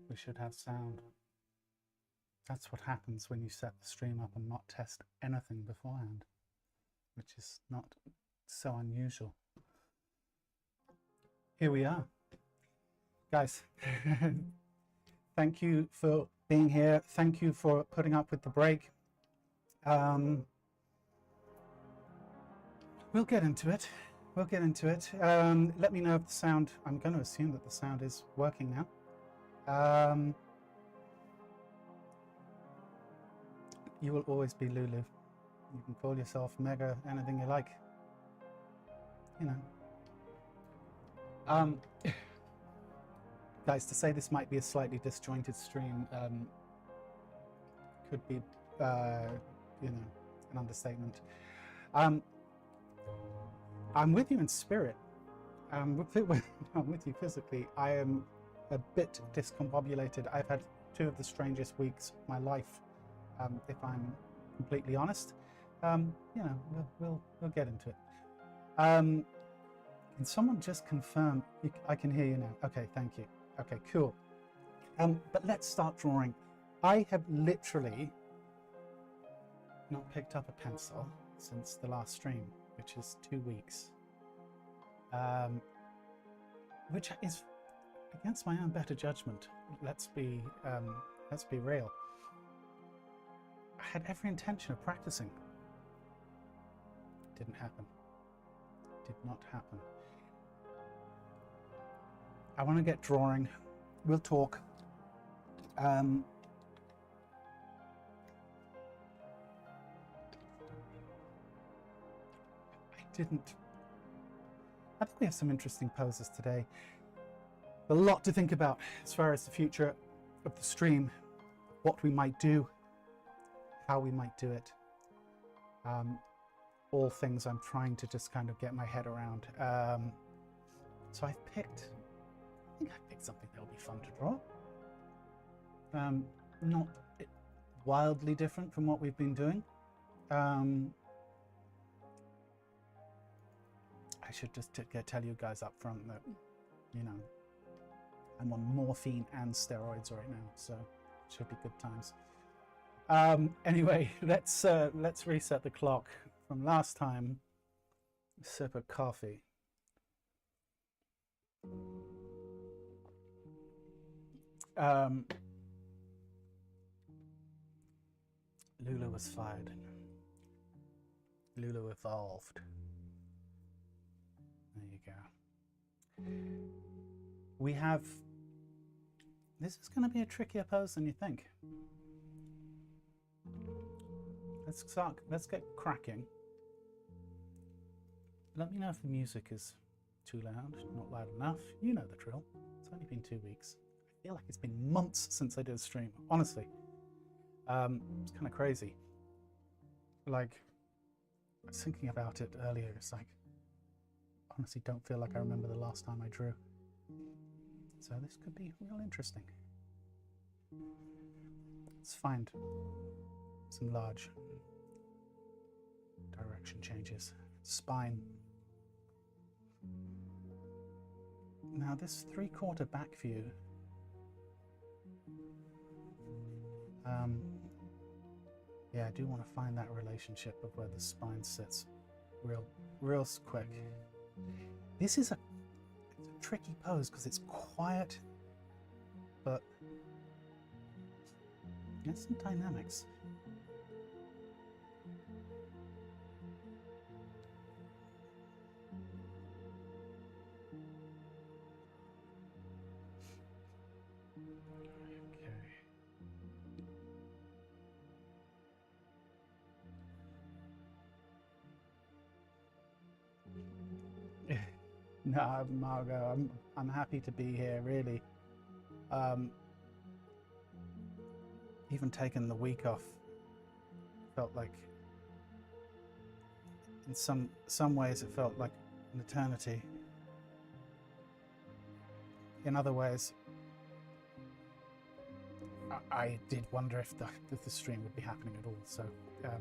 We should have sound. That's what happens when you set the stream up and not test anything beforehand, which is not so unusual. Here we are. Guys, thank you for being here. Thank you for putting up with the break. We'll get into it. We'll get into it. Let me know if the sound, I'm going to assume that the sound is working now. You will always be Lulu. You can call yourself Mega, anything you like. You know. Guys, to say this might be a slightly disjointed stream could be, you know, an understatement. I'm with you in spirit. I'm with you physically. I am a bit discombobulated. I've had 2 of the strangest weeks of my life, if I'm completely honest. You know, we'll get into it. Can someone just confirm? I can hear you now. Okay, thank you. Okay, cool. But let's start drawing. I have literally not picked up a pencil since the last stream, which is 2 weeks. Which is against my own better judgment. Let's be real. I had every intention of practicing. Didn't happen. Did not happen. I want to get drawing. We'll talk. I think we have some interesting poses today. A lot to think about as far as the future of the stream, what we might do, how we might do it. All things I'm trying to just kind of get my head around. So I think I've picked something that'll be fun to draw. Not wildly different from what we've been doing. I should just tell you guys up front that, you know, I'm on morphine and steroids right now, so it should be good times. Anyway, let's reset the clock from last time. Sip of coffee. Lulu was fired. Lulu evolved. There you go. We have... This is going to be a trickier pose than you think. Let's get cracking. Let me know if the music is too loud, not loud enough. You know the drill. It's only been 2 weeks. I feel like it's been months since I did a stream, honestly. It's kind of crazy. Like, I was thinking about it earlier. It's like, honestly don't feel like I remember the last time I drew. So this could be real interesting. Let's find some large direction changes. Spine. Now this 3/4 back view, yeah, I do want to find that relationship of where the spine sits real quick. This is a tricky pose because it's quiet, but there's some dynamics. No, Margot, I'm happy to be here, really. Even taking the week off felt like, in some ways it felt like an eternity. In other ways, I did wonder if the stream would be happening at all, so yeah.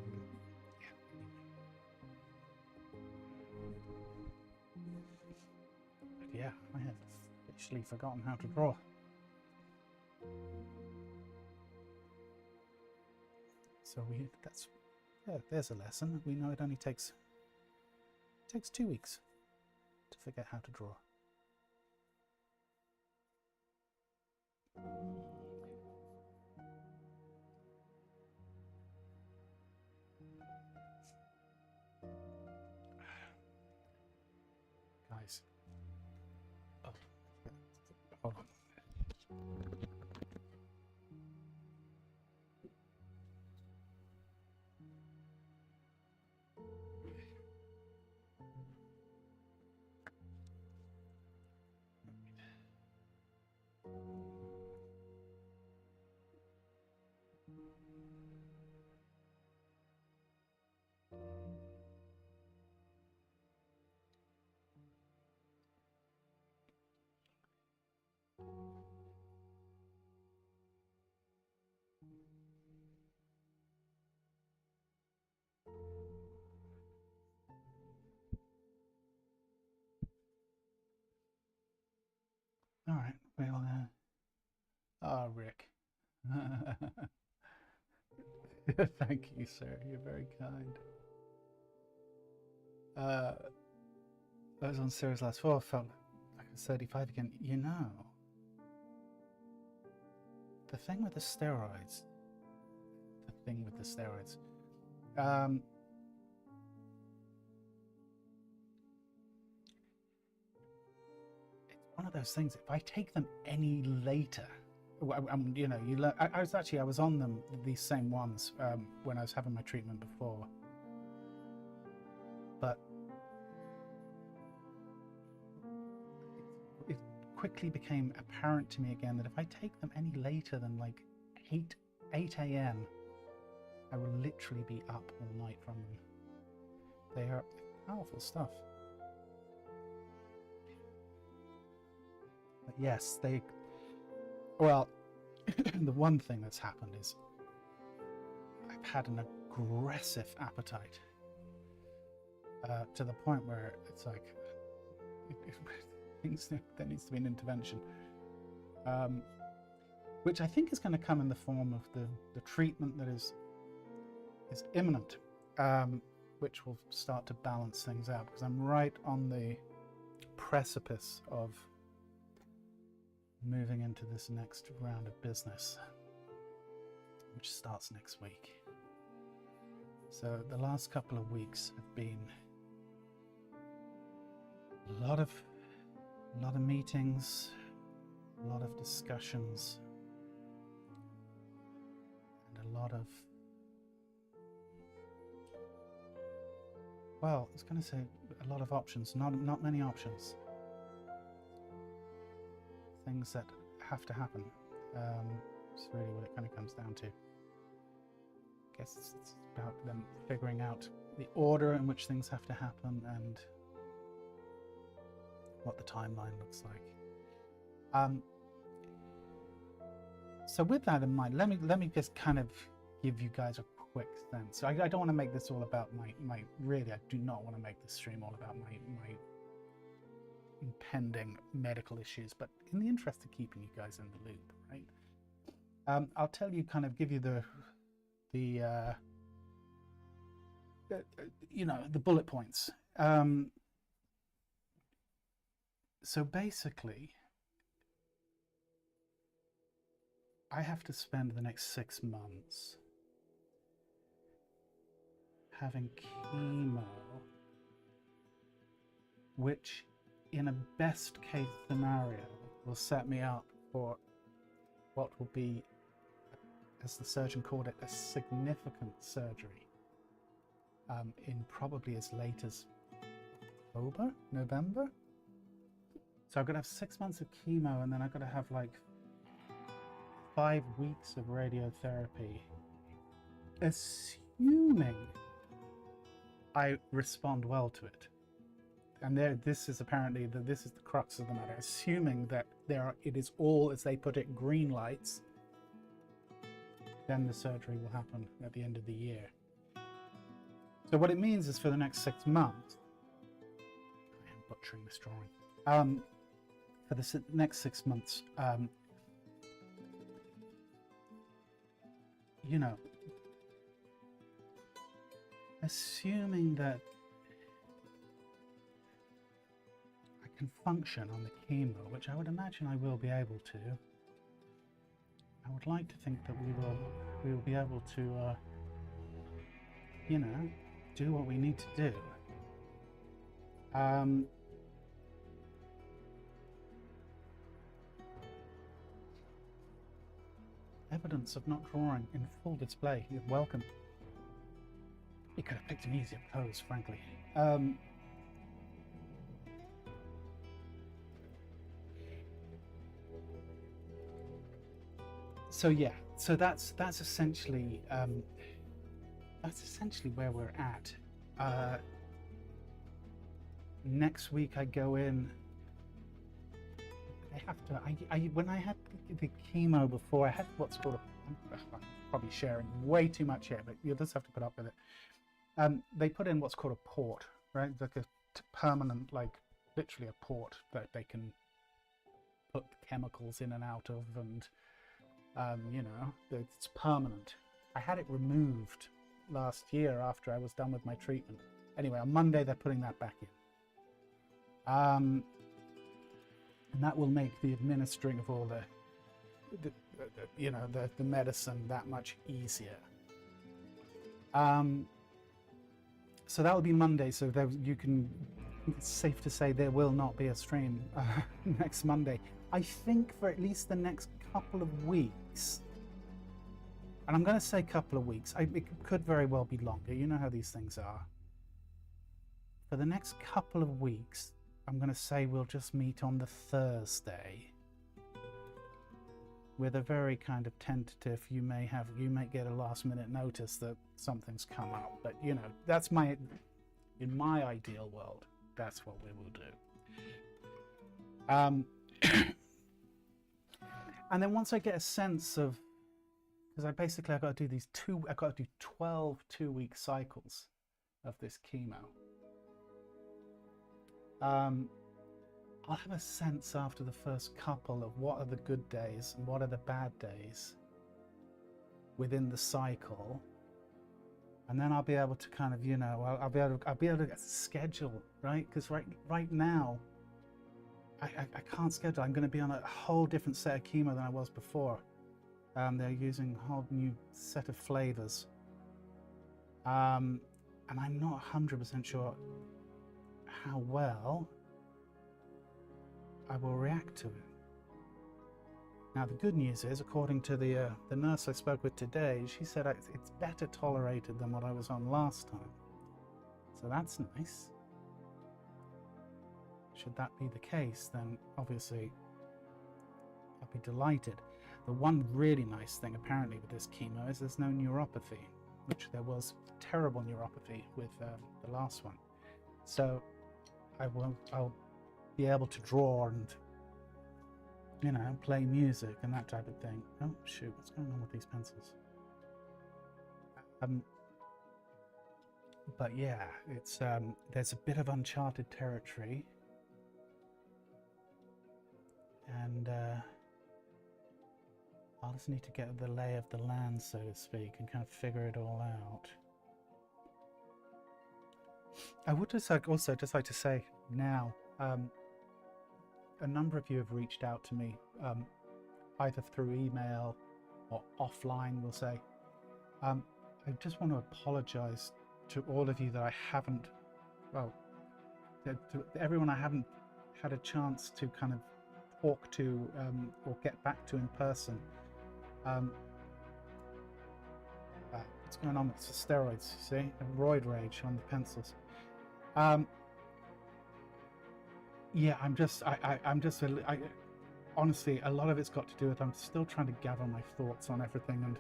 Yeah, I had officially forgotten how to draw. So there's a lesson. We know it only takes 2 weeks to forget how to draw. Guys. Oh, hold on. All right, well, oh, Rick. Thank you, sir. You're very kind. I was on Sarah's last fall. I felt like I was 35 again. You know, the thing with the steroids, um, it's one of those things. If I take them any later, you know, you learn. I was on them, these same ones, when I was having my treatment before, but it quickly became apparent to me again that if I take them any later than like 8 a.m., I will literally be up all night from them. They are powerful stuff. But yes, well, the one thing that's happened is I've had an aggressive appetite, to the point where it's like there needs to be an intervention, which I think is going to come in the form of the treatment that is imminent, which will start to balance things out, because I'm right on the precipice of moving into this next round of business, which starts next week. So the last couple of weeks have been a lot of meetings, a lot of discussions, and a lot of, well, I was going to say a lot of options, not many options. Things that have to happen. It's really what it kind of comes down to. I guess it's about them figuring out the order in which things have to happen and what the timeline looks like. So with that in mind, let me just kind of give you guys a quick sense. I don't want to make this all about my really, I do not want to make this stream all about my impending medical issues, but in the interest of keeping you guys in the loop, right? I'll tell you, kind of give you the you know, the bullet points. So basically, I have to spend the next 6 months having chemo, which in a best case scenario will set me up for what will be, as the surgeon called it, a significant surgery, in probably as late as October, November. So I've got to have 6 months of chemo, and then I've got to have like 5 weeks of radiotherapy, assuming I respond well to it. And this is apparently this is the crux of the matter. Assuming that it is all, as they put it, green lights, then the surgery will happen at the end of the year. So what it means is for the next 6 months, I am butchering this drawing. For the next 6 months, you know, assuming that I can function on the chemo, which I would imagine I will be able to, I would like to think that we will be able to, you know, do what we need to do. Evidence of not drawing in full display. You're welcome. You could have picked an easier pose, frankly. So yeah, so that's essentially where we're at. Next week I go in. I have to. When I had the chemo before, I had what's called I'm probably sharing way too much here, but you'll just have to put up with it. They put in what's called a port, right? Like a permanent, like literally a port that they can put chemicals in and out of, and you know, it's permanent. I had it removed last year after I was done with my treatment. Anyway, on Monday they're putting that back in. And that will make the administering of all the you know, the medicine that much easier. So that will be Monday. So there, it's safe to say there will not be a stream next Monday. I think for at least the next couple of weeks. And I'm going to say couple of weeks. It could very well be longer. You know how these things are. For the next couple of weeks, I'm going to say we'll just meet on the Thursday. With a very kind of tentative, you may get a last minute notice that something's come up, but you know, that's in my ideal world, that's what we will do. And then once I get a sense of, because I've got to do I've got to do 12 2-week cycles of this chemo. I'll have a sense after the first couple of what are the good days and what are the bad days within the cycle, and then I'll be able to kind of, you know, I'll be able to schedule, right? Because right now I can't schedule. I'm going to be on a whole different set of chemo than I was before. They're using a whole new set of flavors, and I'm not 100% sure how well I will react to it. Now the good news is, according to the nurse I spoke with today, she said it's better tolerated than what I was on last time. So that's nice. Should that be the case, then obviously I'll be delighted. The one really nice thing apparently with this chemo is there's no neuropathy, which there was terrible neuropathy with the last one. So I'll be able to draw and, you know, play music and that type of thing. Oh shoot, what's going on with these pencils? But yeah, it's there's a bit of uncharted territory, and I'll just need to get the lay of the land, so to speak, and kind of figure it all out. I would just also like to say now, a number of you have reached out to me, either through email or offline, we'll say. I just want to apologize to all of you that I haven't, well, to everyone I haven't had a chance to kind of talk to or get back to in person. What's going on with the steroids, you see? A roid rage on the pencils. Yeah, honestly, a lot of it's got to do with I'm still trying to gather my thoughts on everything, and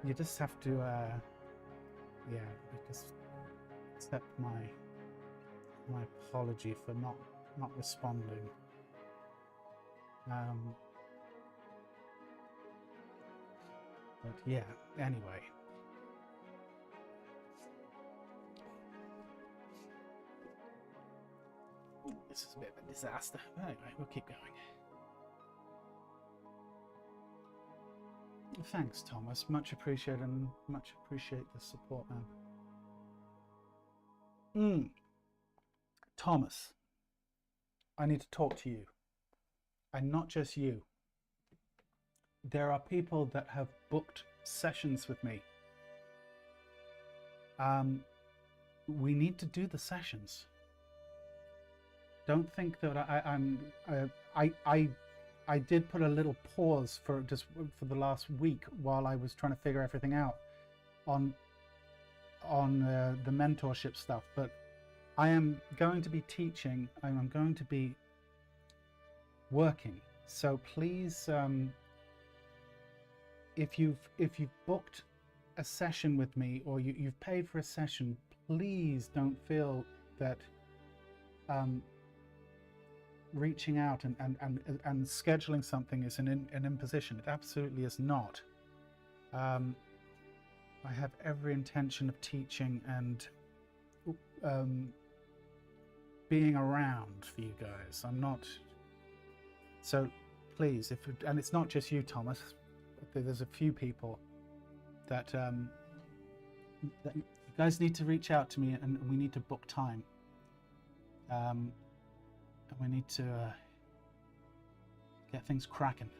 you just have to, yeah, just accept my apology for not responding. But yeah, anyway. This is a bit of a disaster. Anyway, we'll keep going. Thanks, Thomas. Much appreciated, and much appreciate the support, man. Thomas, I need to talk to you. And not just you. There are people that have booked sessions with me. We need to do the sessions. Don't think that I did put a little pause for the last week while I was trying to figure everything out on the mentorship stuff, but I am going to be teaching, I'm going to be working. So please, if you've booked a session with me, or you've paid for a session, please don't feel that reaching out and scheduling something is an imposition. It absolutely is not. I have every intention of teaching and being around for you guys. I'm not So please, and it's not just you, Thomas, there's a few people that, that you guys need to reach out to me, and we need to book time. And we need to get things cracking,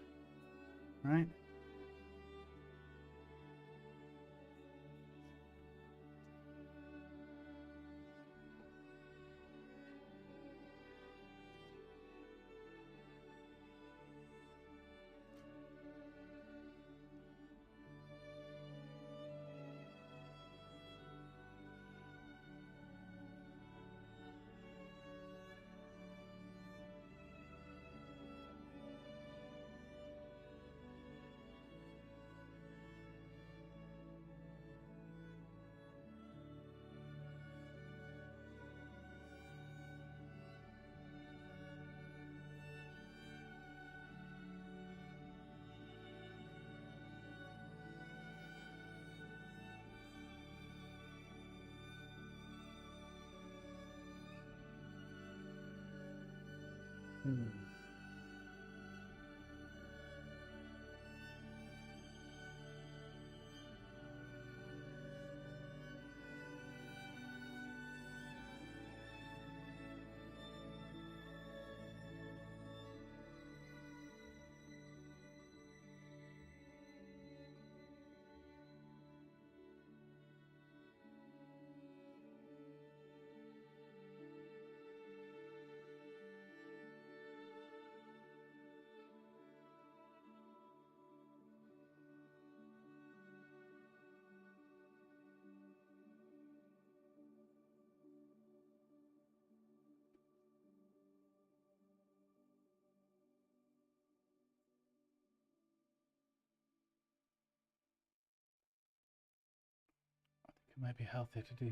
right? It might be healthy to do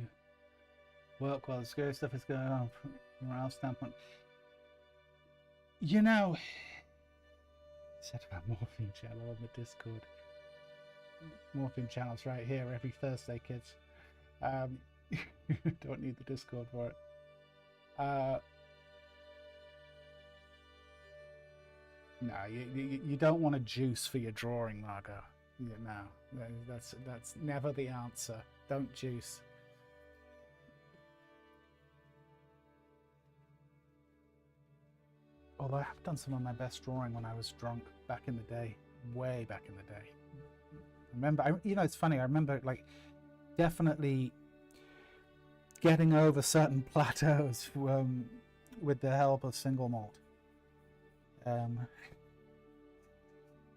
work while the scary stuff is going on from a morale standpoint. You know, said about morphine channel on the Discord. Morphine channel's right here every Thursday, kids. Don't need the Discord for it. No, you don't want to juice for your drawing, Margot. Yeah, no, that's never the answer. Don't juice. Although I have done some of my best drawing when I was drunk back in the day, way back in the day. I remember, you know, it's funny. I remember, like, definitely getting over certain plateaus with the help of single malt.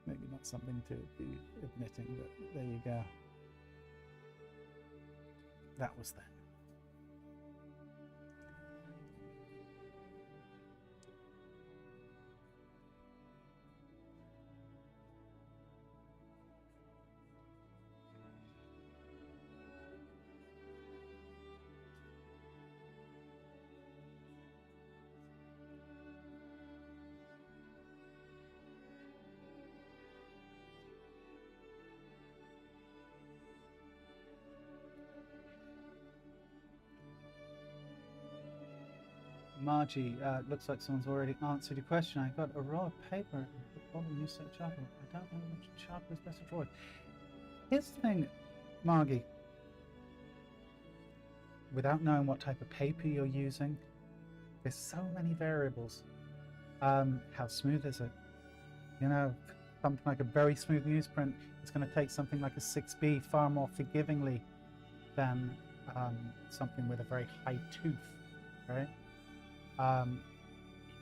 Maybe not something to be admitting, but there you go. That was then. Margie, looks like someone's already answered your question. I got a roll of paper. Probably use that charcoal. I don't know which charcoal is best to draw with. Here's the thing, Margie. Without knowing what type of paper you're using, there's so many variables. How smooth is it? You know, something like a very smooth newsprint is going to take something like a 6B far more forgivingly than something with a very high tooth, right?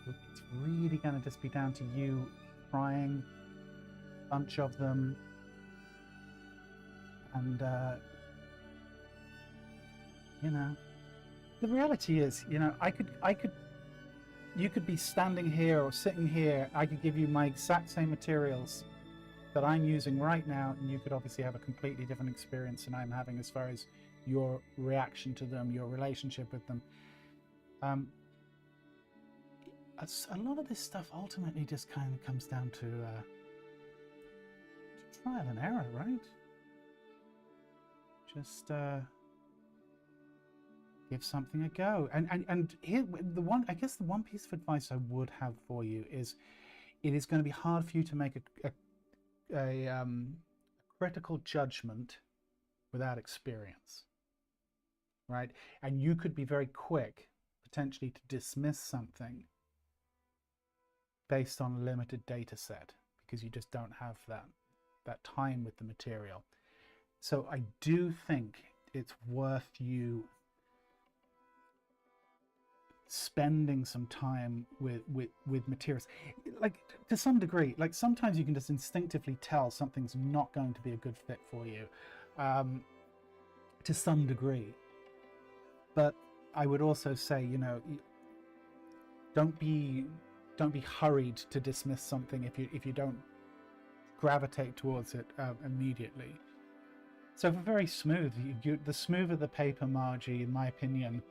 It's really going to just be down to you trying a bunch of them, and you know, the reality is, you know, you could be standing here or sitting here. I could give you my exact same materials that I'm using right now, and you could obviously have a completely different experience than I'm having as far as your reaction to them, your relationship with them. A lot of this stuff ultimately just kind of comes down to trial and error, right? Just give something a go. And here, I guess the one piece of advice I would have for you is, it is going to be hard for you to make a critical judgment without experience, right? And you could be very quick potentially to dismiss something based on a limited data set because you just don't have that time with the material. So I do think it's worth you spending some time with materials, like to some degree. Like sometimes you can just instinctively tell something's not going to be a good fit for you, to some degree. But I would also say, you know, don't be hurried to dismiss something if you don't gravitate towards it immediately. So for very smooth, the smoother the paper, Margie, in my opinion,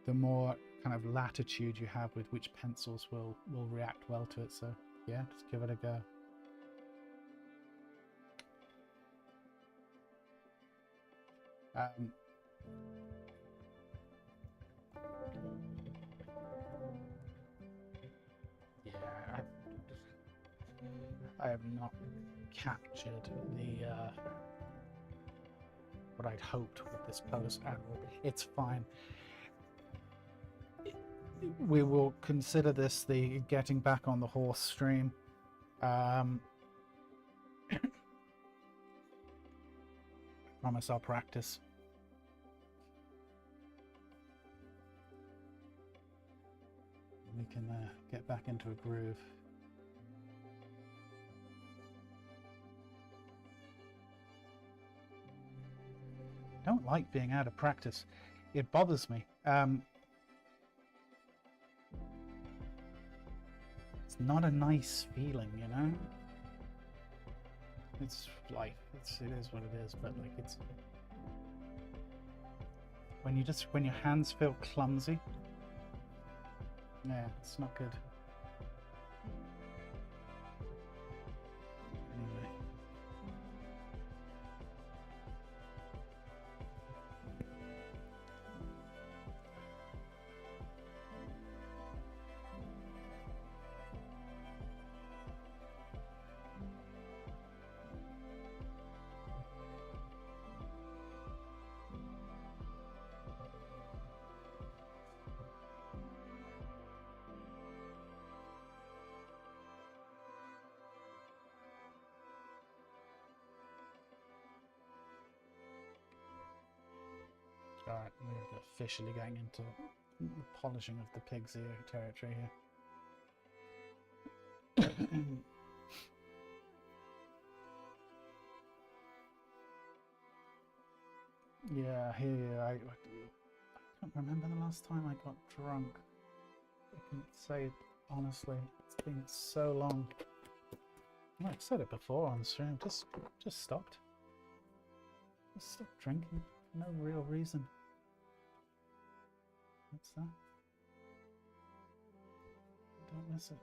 the more kind of latitude you have with which pencils will react well to it. So yeah, just give it a go. Yeah, I have not captured the what I'd hoped with this post, and it's fine. We will consider this the getting back on the horse stream. Promise I'll practice. We can get back into a groove. I don't like being out of practice. It bothers me. It's not a nice feeling, you know? It's life. It is what it is, but like it's when your hands feel clumsy. Yeah, it's not good. Anyway. Alright, we're officially going into the polishing of the pig's ear territory here. Yeah, here I don't remember the last time I got drunk. I can say it honestly. It's been so long. I've said it before on stream. Just stopped. Just stopped drinking for no real reason. What's that? Don't miss it.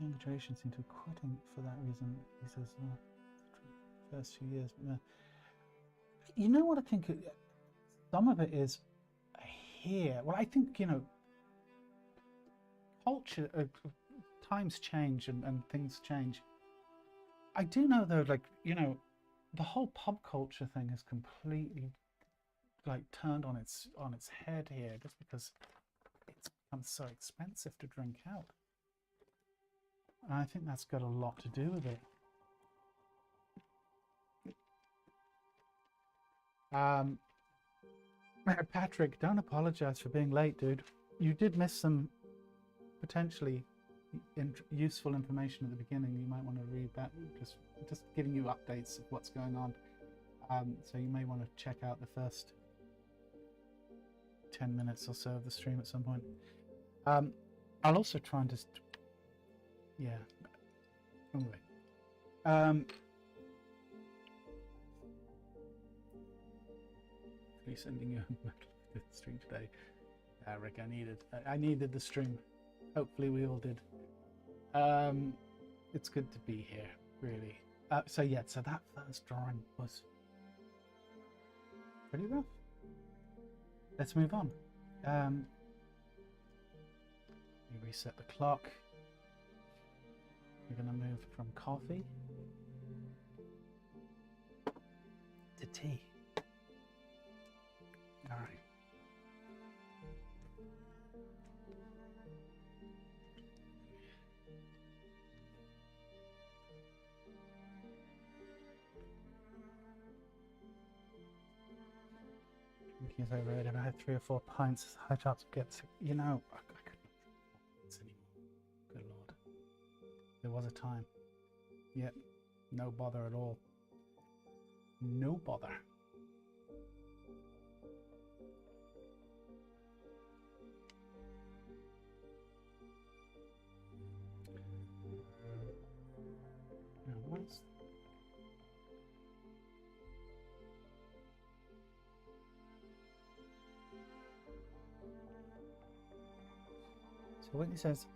Younger generation seem to be quitting for that reason. He says, first few years. You know what I think? Some of it is here. Well, I think, you know, culture, times change and things change. I do know though, like, you know, the whole pub culture thing is completely like turned on its head here, just because it's become so expensive to drink out. And I think that's got a lot to do with it. Patrick, don't apologize for being late, dude. You did miss some potentially useful information at the beginning. You might want to read that. Just giving you updates of what's going on. So you may want to check out the first 10 minutes or so of the stream at some point. I'll also try and just, yeah. Anyway, sending you a stream today, Rick. I needed the stream. Hopefully we all did. It's good to be here, really. So yeah, so that first drawing was pretty rough. Let's move on. We reset the clock. We're going to move from coffee to tea. All right. Drinking is overrated. I had 3 or 4 pints. High chance of getting sick. You know, I couldn't drink pints anymore. Good Lord. There was a time. Yet, no bother at all. No bother. Now, what's... So Whitney says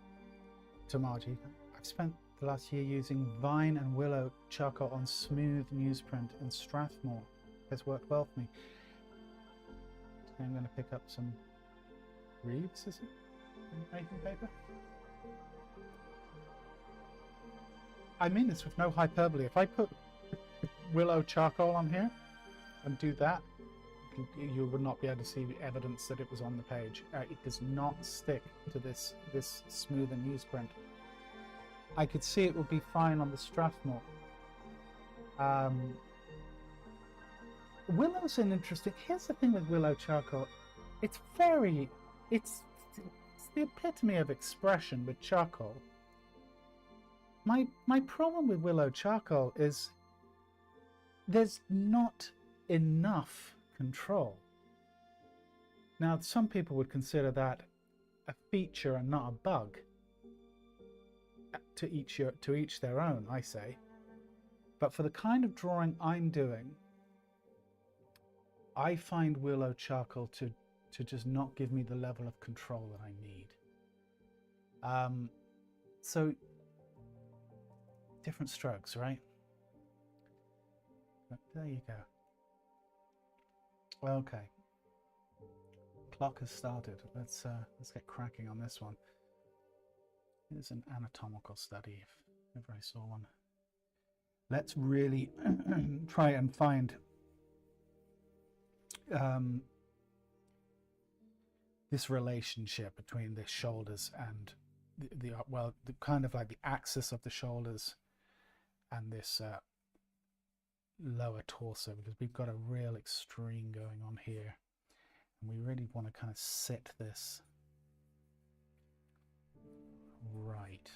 to Margie, I've spent the last year using vine and willow charcoal on smooth newsprint in Strathmore. It's worked well for me. So I'm going to pick up some Reeves, is it? Making paper? I mean this with no hyperbole. If I put willow charcoal on here and do that, you would not be able to see the evidence that it was on the page. It does not stick to this smoother newsprint. I could see it would be fine on the Strathmore. Willow's an interesting... Here's the thing with willow charcoal. It's very... It's the epitome of expression with charcoal. My problem with willow charcoal is there's not enough control. Now, some people would consider that a feature and not a bug. To each their own, I say. But for the kind of drawing I'm doing, I find willow charcoal to just not give me the level of control that I need. So different strokes, right? But there you go. Okay. Clock has started. Let's get cracking on this one. Here's an anatomical study, if ever I saw one. Let's really try and find this relationship between the shoulders and the kind of like the axis of the shoulders and this lower torso, because we've got a real extreme going on here, and we really want to kind of sit this right.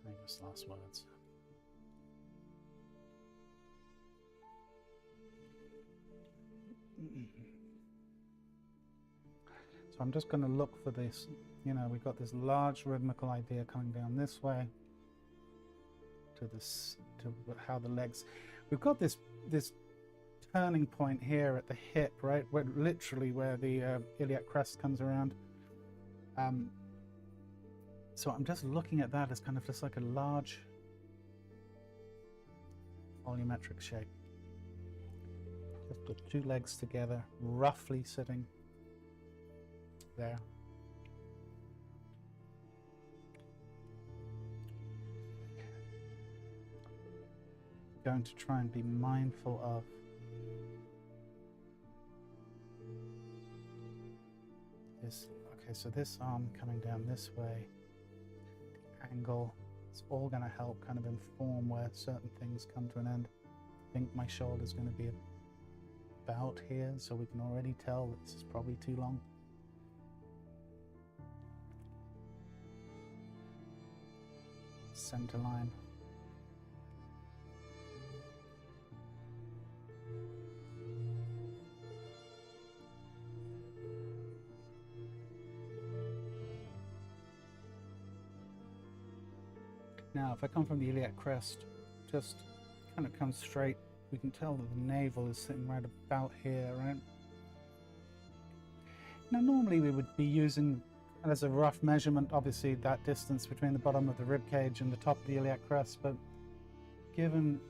Famous last words. So I'm just going to look for this, you know, we've got this large rhythmical idea coming down this way to this, to how the legs, we've got this turning point here at the hip, right, where literally where the iliac crest comes around. So I'm just looking at that as kind of just like a large volumetric shape. Just the 2 legs together, roughly sitting there. Going to try and be mindful of this. Okay, so this arm coming down this way, the angle, it's all going to help kind of inform where certain things come to an end. I think my shoulder's going to be about here, so we can already tell that this is probably too long. Center line. Now, if I come from the iliac crest, just kind of come straight, we can tell that the navel is sitting right about here, right? Now, normally we would be using, as a rough measurement, obviously that distance between the bottom of the rib cage and the top of the iliac crest, but given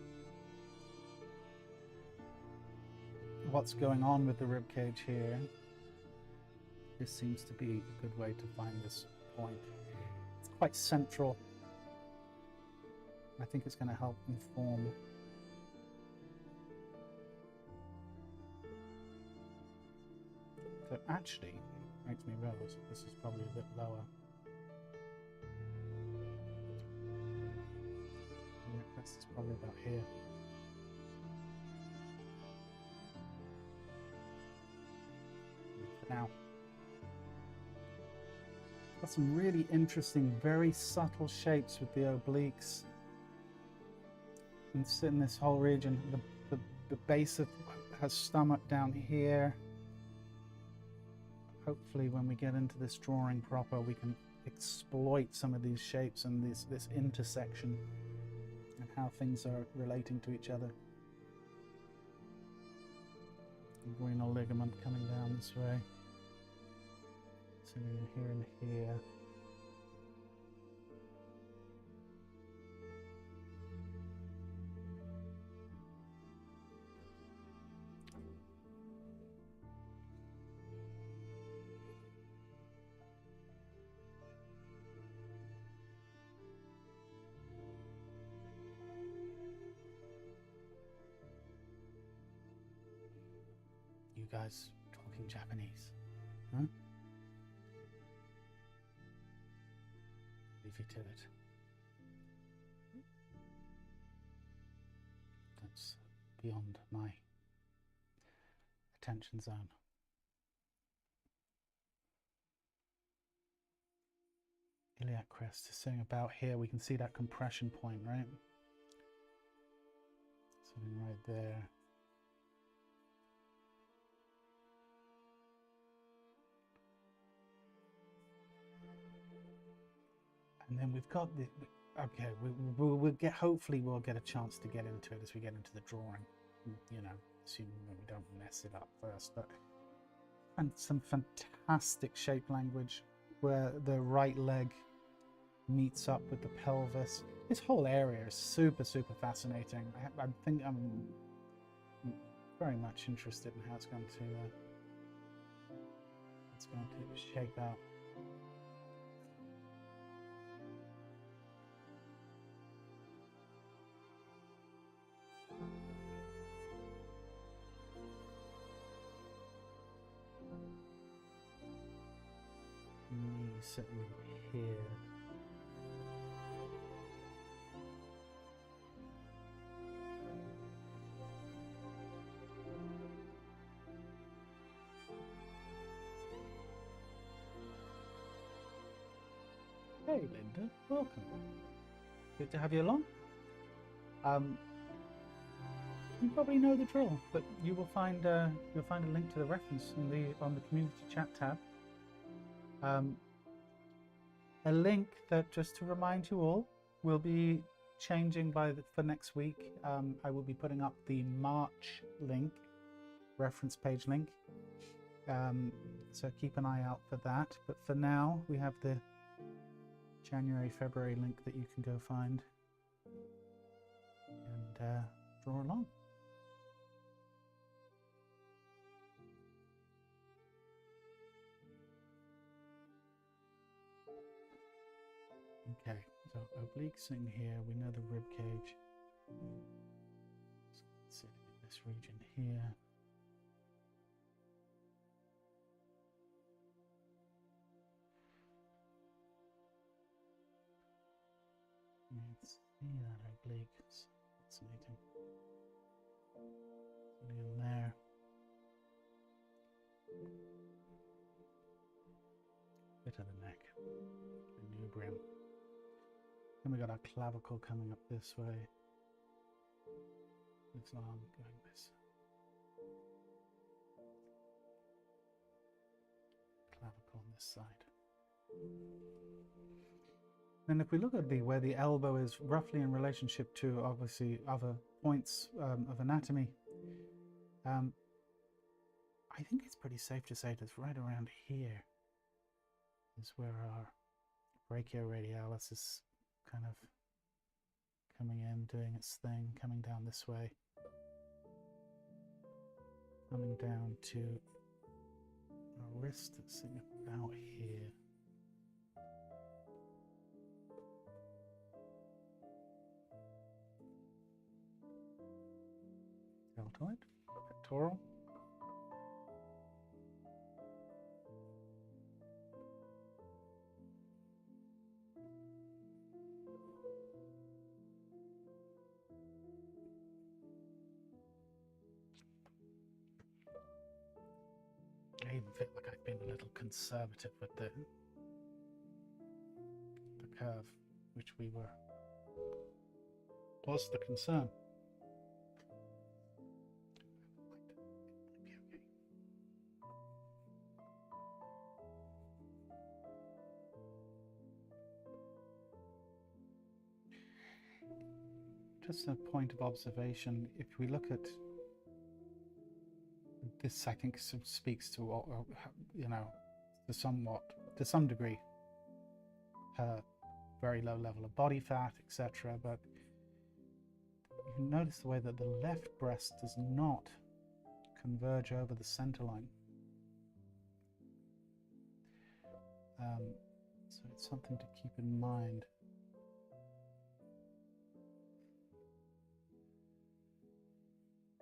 what's going on with the rib cage here, this seems to be a good way to find this point. It's quite central. I think it's going to help inform. So actually, makes me realize that this is probably a bit lower. Yeah, this is probably about here. For now. Got some really interesting, very subtle shapes with the obliques. And sit in this whole region. The base of her stomach down here. Hopefully when we get into this drawing proper, we can exploit some of these shapes and this intersection and how things are relating to each other. Inguinal ligament coming down this way. Sitting in here and here. You guys talking Japanese? Huh? Leave you to it. That's beyond my attention zone. Iliac crest is sitting about here. We can see that compression point, right? Sitting right there. And then we've got the okay, we'll get, hopefully we'll get a chance to get into it as we get into the drawing, you know, assuming that we don't mess it up first. But and some fantastic shape language where the right leg meets up with the pelvis. This whole area is super fascinating. I think I'm very much interested in how it's going to shape out. Knee sitting here. Hey Linda, welcome. Good to have you along. You probably know the drill, but you will find you'll find a link to the reference on the community chat tab. A link that, just to remind you all, will be changing for next week. I will be putting up the March link, reference page link. So keep an eye out for that. But for now, we have the January, February link that you can go find and draw along. Okay, so oblique sitting here, we know the rib cage. Sitting in this region here. Let's see that oblique. It's fascinating. Sitting in there. Bit of the neck. The nubrium. Then we got our clavicle coming up this way. This arm going this. Clavicle on this side. And if we look at where the elbow is roughly in relationship to obviously other points of anatomy, I think it's pretty safe to say that right around here is where our brachioradialis is kind of coming in, doing its thing, coming down this way. coming down to our wrist, sitting about here. Deltoid, pectoral. I even feel like I've been a little conservative with the curve, which was the concern. Just a point of observation, if we look at this, I think speaks to, you know, to some degree, her very low level of body fat, etc. But you notice the way that the left breast does not converge over the center line. So it's something to keep in mind.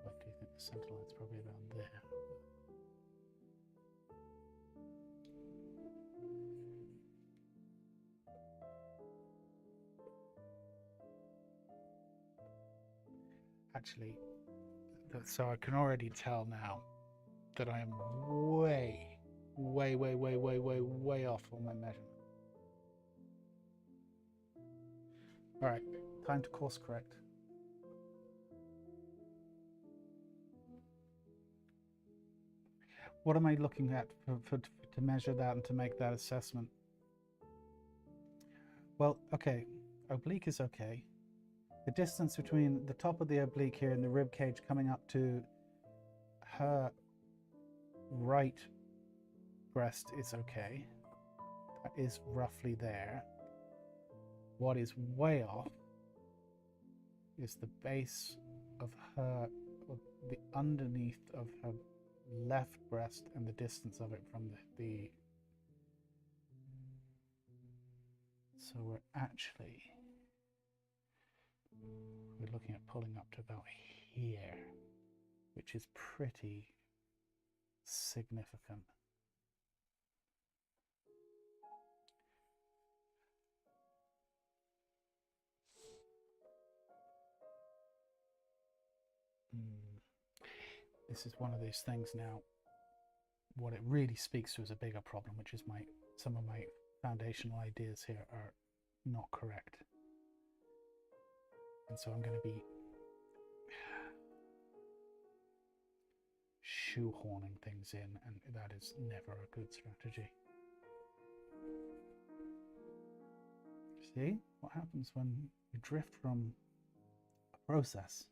What do you think the center line's probably around there? Actually, so I can already tell now that I am way off on my measurement. All right, time to course correct. What am I looking at to measure that and to make that assessment? Well, okay, oblique is okay. The distance between the top of the oblique here and the rib cage coming up to her right breast is okay. That is roughly there. What is way off is the base of her, or the underneath of her left breast and the distance of it from the so we're looking at pulling up to about here, which is pretty significant. This is one of those things now. What it really speaks to is a bigger problem, which is some of my foundational ideas here are not correct. And so I'm going to be shoehorning things in, and that is never a good strategy. See what happens when you drift from a process?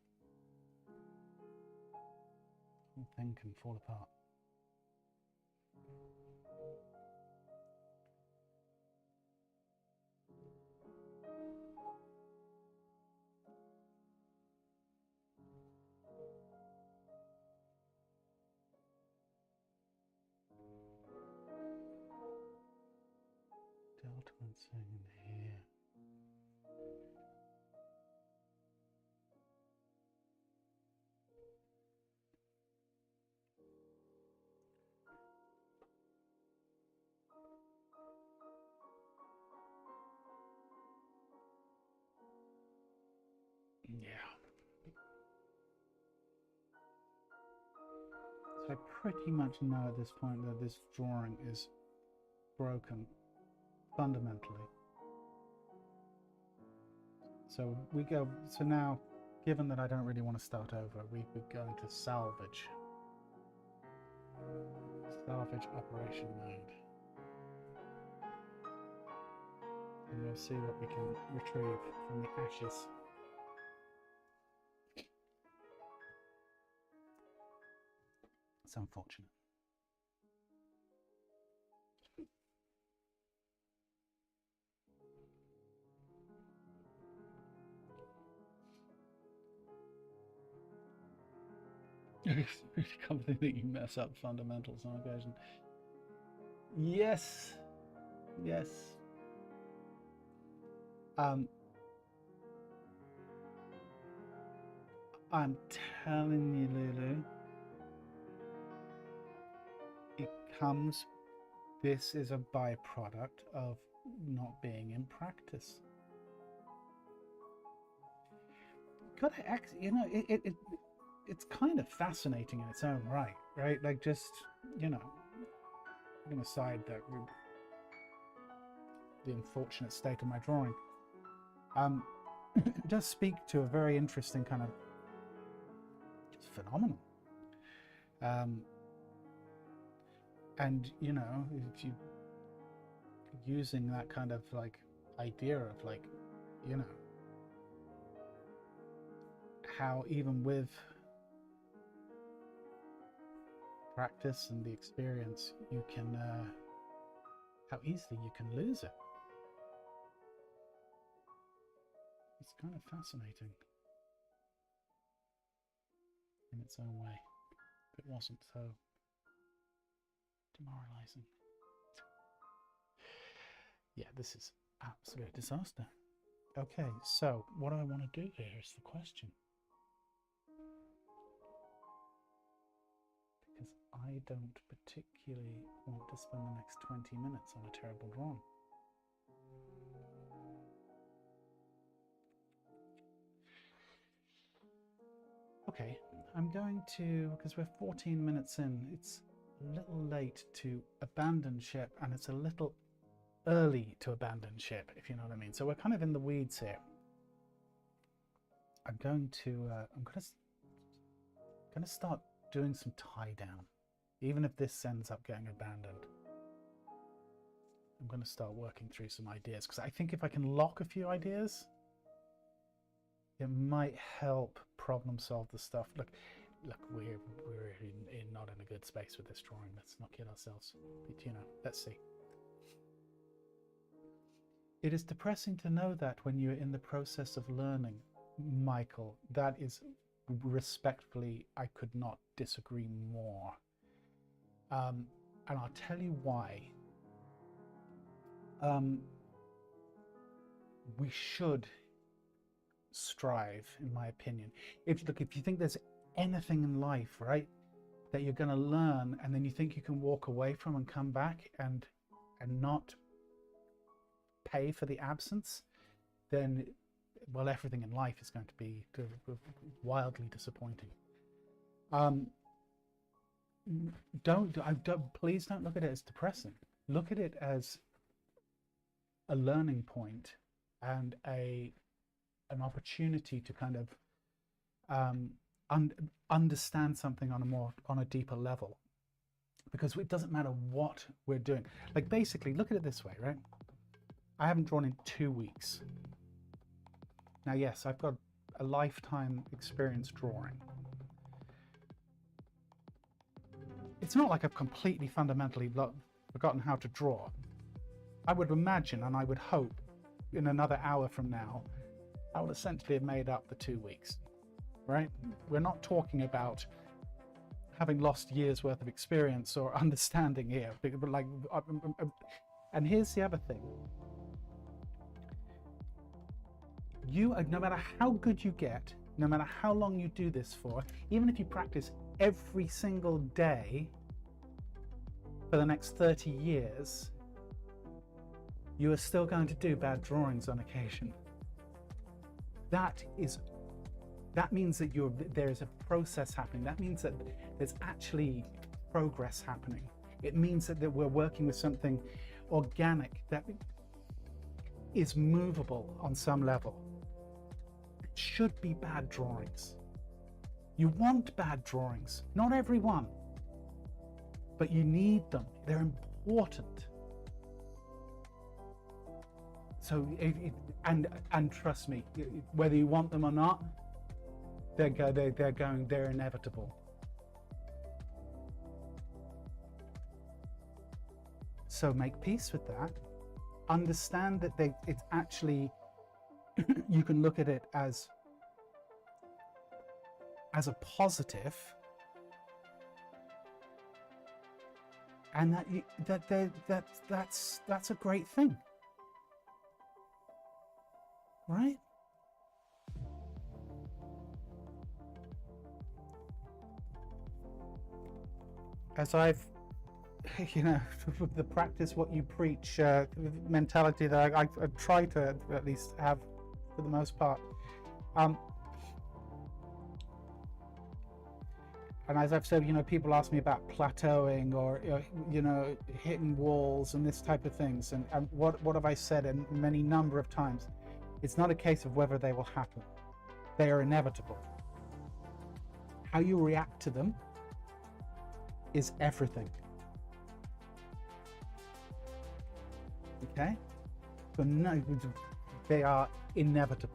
The whole thing can fall apart. Deltoid in here. Yeah. So I pretty much know at this point that this drawing is broken fundamentally. So now, given that I don't really want to start over, we would go into salvage operation mode. And we'll see what we can retrieve from the ashes. It's unfortunate. it's really comforting that you mess up fundamentals on occasion. Yes, yes. I'm telling you, Lulu, this is a byproduct of not being in practice. It's kind of fascinating in its own right? Like, just, putting aside the unfortunate state of my drawing, it does speak to a very interesting kind of phenomenon. And if you using that kind of like idea of like, how even with practice and the experience, you can how easily you can lose it. It's kind of fascinating in its own way. If it wasn't so demoralizing. Yeah, this is absolute disaster. Okay, so what do I want to do here is the question. Because I don't particularly want to spend the next 20 minutes on a terrible drawing. Okay, I'm going to, because we're 14 minutes in, it's a little late to abandon ship, and it's a little early to abandon ship, if you know what I mean. So we're kind of in the weeds here. I'm going to start doing some tie down, even if this ends up getting abandoned. I'm going to start working through some ideas, because I think if I can lock a few ideas, it might help problem solve the stuff. Look, we're not in a good space with this drawing. Let's not kid ourselves. But let's see. It is depressing to know that when you're in the process of learning, Michael. That is respectfully, I could not disagree more. And I'll tell you why. We should strive, in my opinion. If you think there's anything in life, right, that you're going to learn and then you think you can walk away from and come back and not pay for the absence, then, well, everything in life is going to be wildly disappointing. Please don't look at it as depressing. Look at it as a learning point and an opportunity to kind of understand something on a deeper level, because it doesn't matter what we're doing. Like, basically, look at it this way, right? I haven't drawn in 2 weeks. Now, yes, I've got a lifetime experience drawing. It's not like I've completely fundamentally forgotten how to draw. I would imagine, and I would hope, in another hour from now, I will essentially have made up the 2 weeks, right? We're not talking about having lost years worth of experience or understanding here, but like, and here's the other thing. No matter how good you get, no matter how long you do this for, even if you practice every single day for the next 30 years, you are still going to do bad drawings on occasion. That means that there is a process happening. That means that there's actually progress happening. It means that we're working with something organic that is movable on some level. It should be bad drawings. You want bad drawings, not everyone, but you need them. They're important. So, and trust me, whether you want them or not, they're inevitable. So make peace with that. Understand that it's actually, you can look at it as a positive, and that's a great thing, right? As I've, the practice what you preach mentality that I try to at least have for the most part. And as I've said, people ask me about plateauing or, hitting walls and this type of things. And what have I said in many number of times? It's not a case of whether they will happen. They are inevitable. How you react to them is everything. Okay? So no, they are inevitable.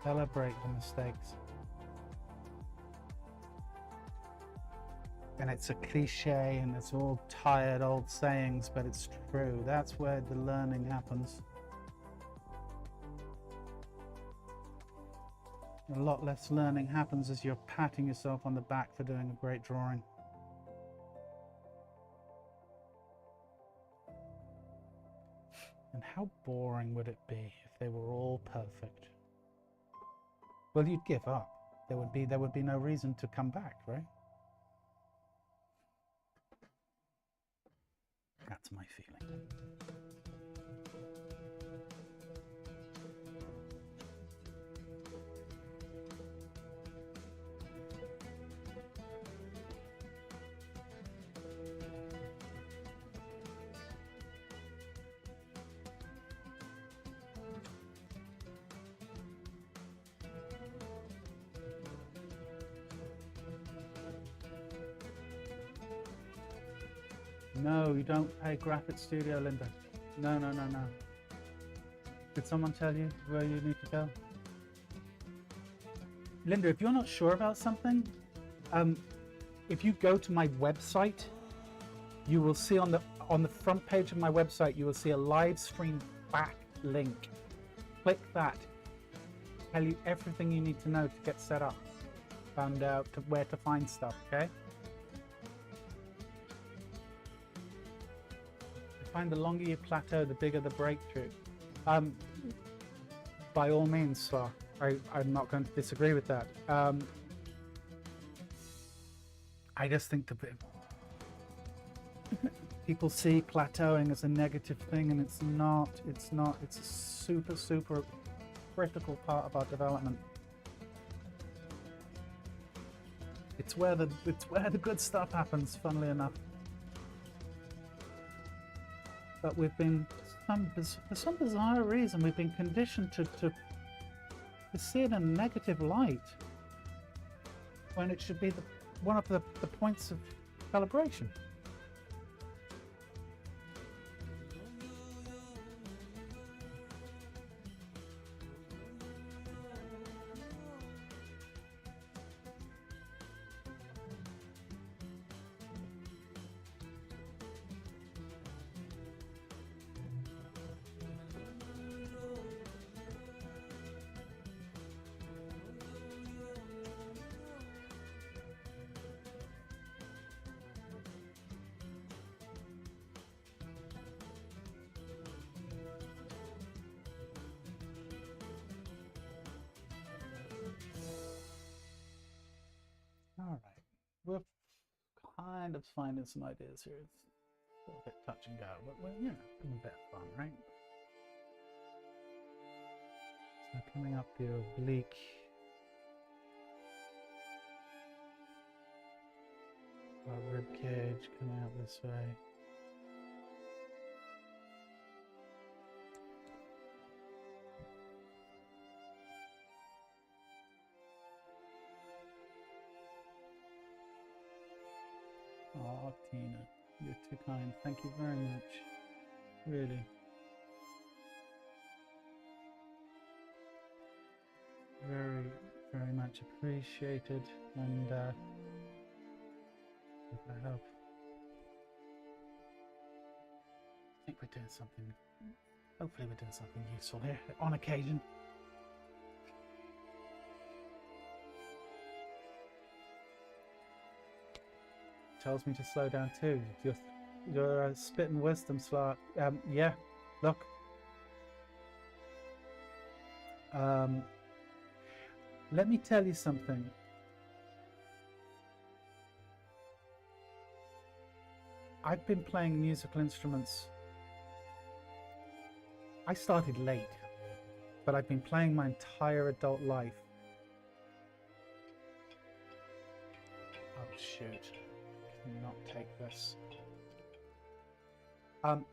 Celebrate the mistakes. And it's a cliche and it's all tired old sayings, but it's true. That's where the learning happens. A lot less learning happens as you're patting yourself on the back for doing a great drawing. And how boring would it be if they were all perfect? Well, you'd give up. There would be no reason to come back, right? That's my feeling. No, you don't pay Grafit Studio, Linda. No. Did someone tell you where you need to go? Linda, if you're not sure about something, if you go to my website, you will see on the front page of my website, you will see a live stream back link. Click that. Tell you everything you need to know to get set up and to where to find stuff, okay? I find the longer you plateau, the bigger the breakthrough. By all means, sir. I'm not going to disagree with that. I just think people see plateauing as a negative thing, and it's not. It's a super critical part of our development. It's where the good stuff happens, funnily enough. But we've been, for some bizarre reason, we've been conditioned to see it in a negative light when it should be one of the points of celebration. All right, we're kind of finding some ideas here. It's a little bit touch and go, but we're, having a bit of fun, right? So coming up your oblique. Our rib cage coming out this way. Oh, Tina, you're too kind. Thank you very much. Really. Very, very much appreciated, and I hope. I think we're doing something. Hopefully, we're doing something useful here on occasion. Tells me to slow down too. You're spitting wisdom, Slark. Yeah, look. Let me tell you something. I've been playing musical instruments. I started late, but I've been playing my entire adult life. Oh shoot. Cannot take this. I've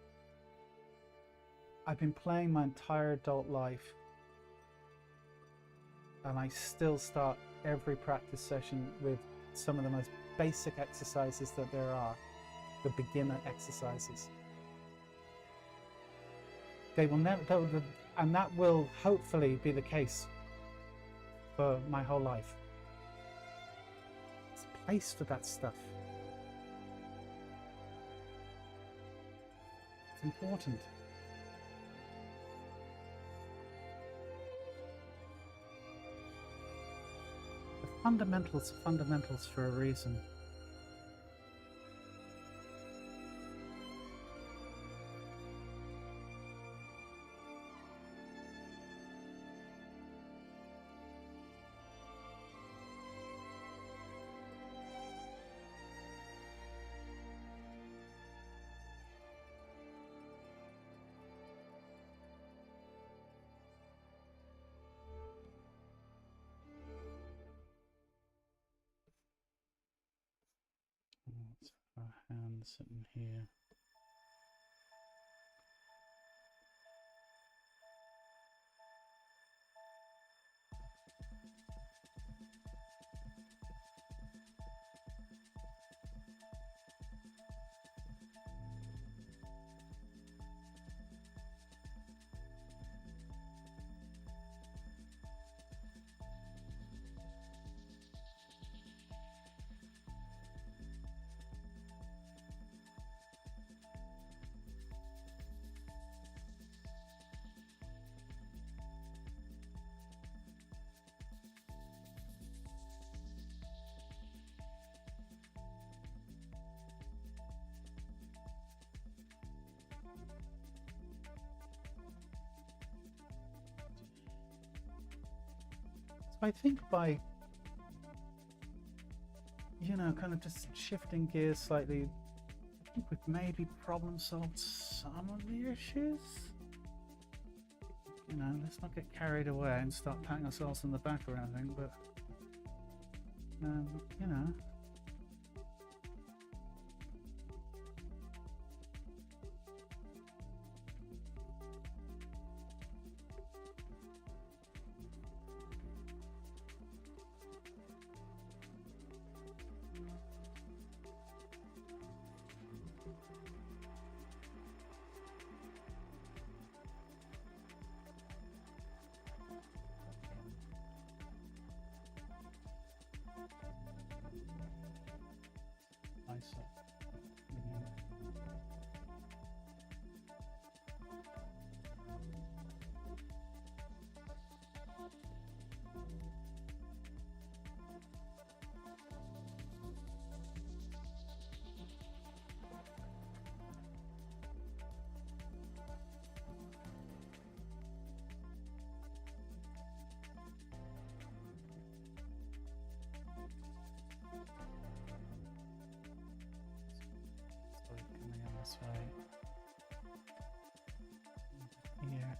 been playing my entire adult life, and I still start every practice session with some of the most basic exercises that there are, the beginner exercises. They will never, and that will hopefully be the case for my whole life. There's a place for that stuff. It's important. The fundamentals are fundamentals for a reason. Let's have our hand sitting here. I think by, kind of just shifting gears slightly, I think we've maybe problem solved some of the issues. Let's not get carried away and start patting ourselves on the back or anything, but, coming in this way. Here.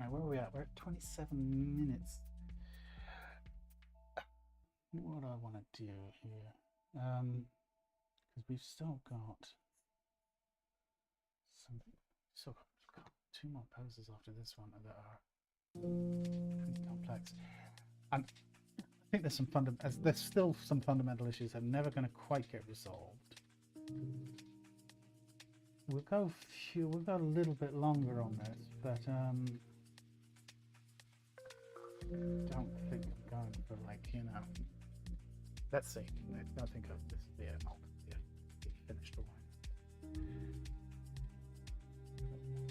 Right, where are we at? We're at 27 minutes. What do I want to do here? Because we've still got some, still got 2 more poses after this one that are pretty complex. And I think there's still some fundamental issues that are never going to quite get resolved. We'll go a little bit longer on this, but don't think I'm going for, like, you know. Let's see. I think this is the I'll be finished all right.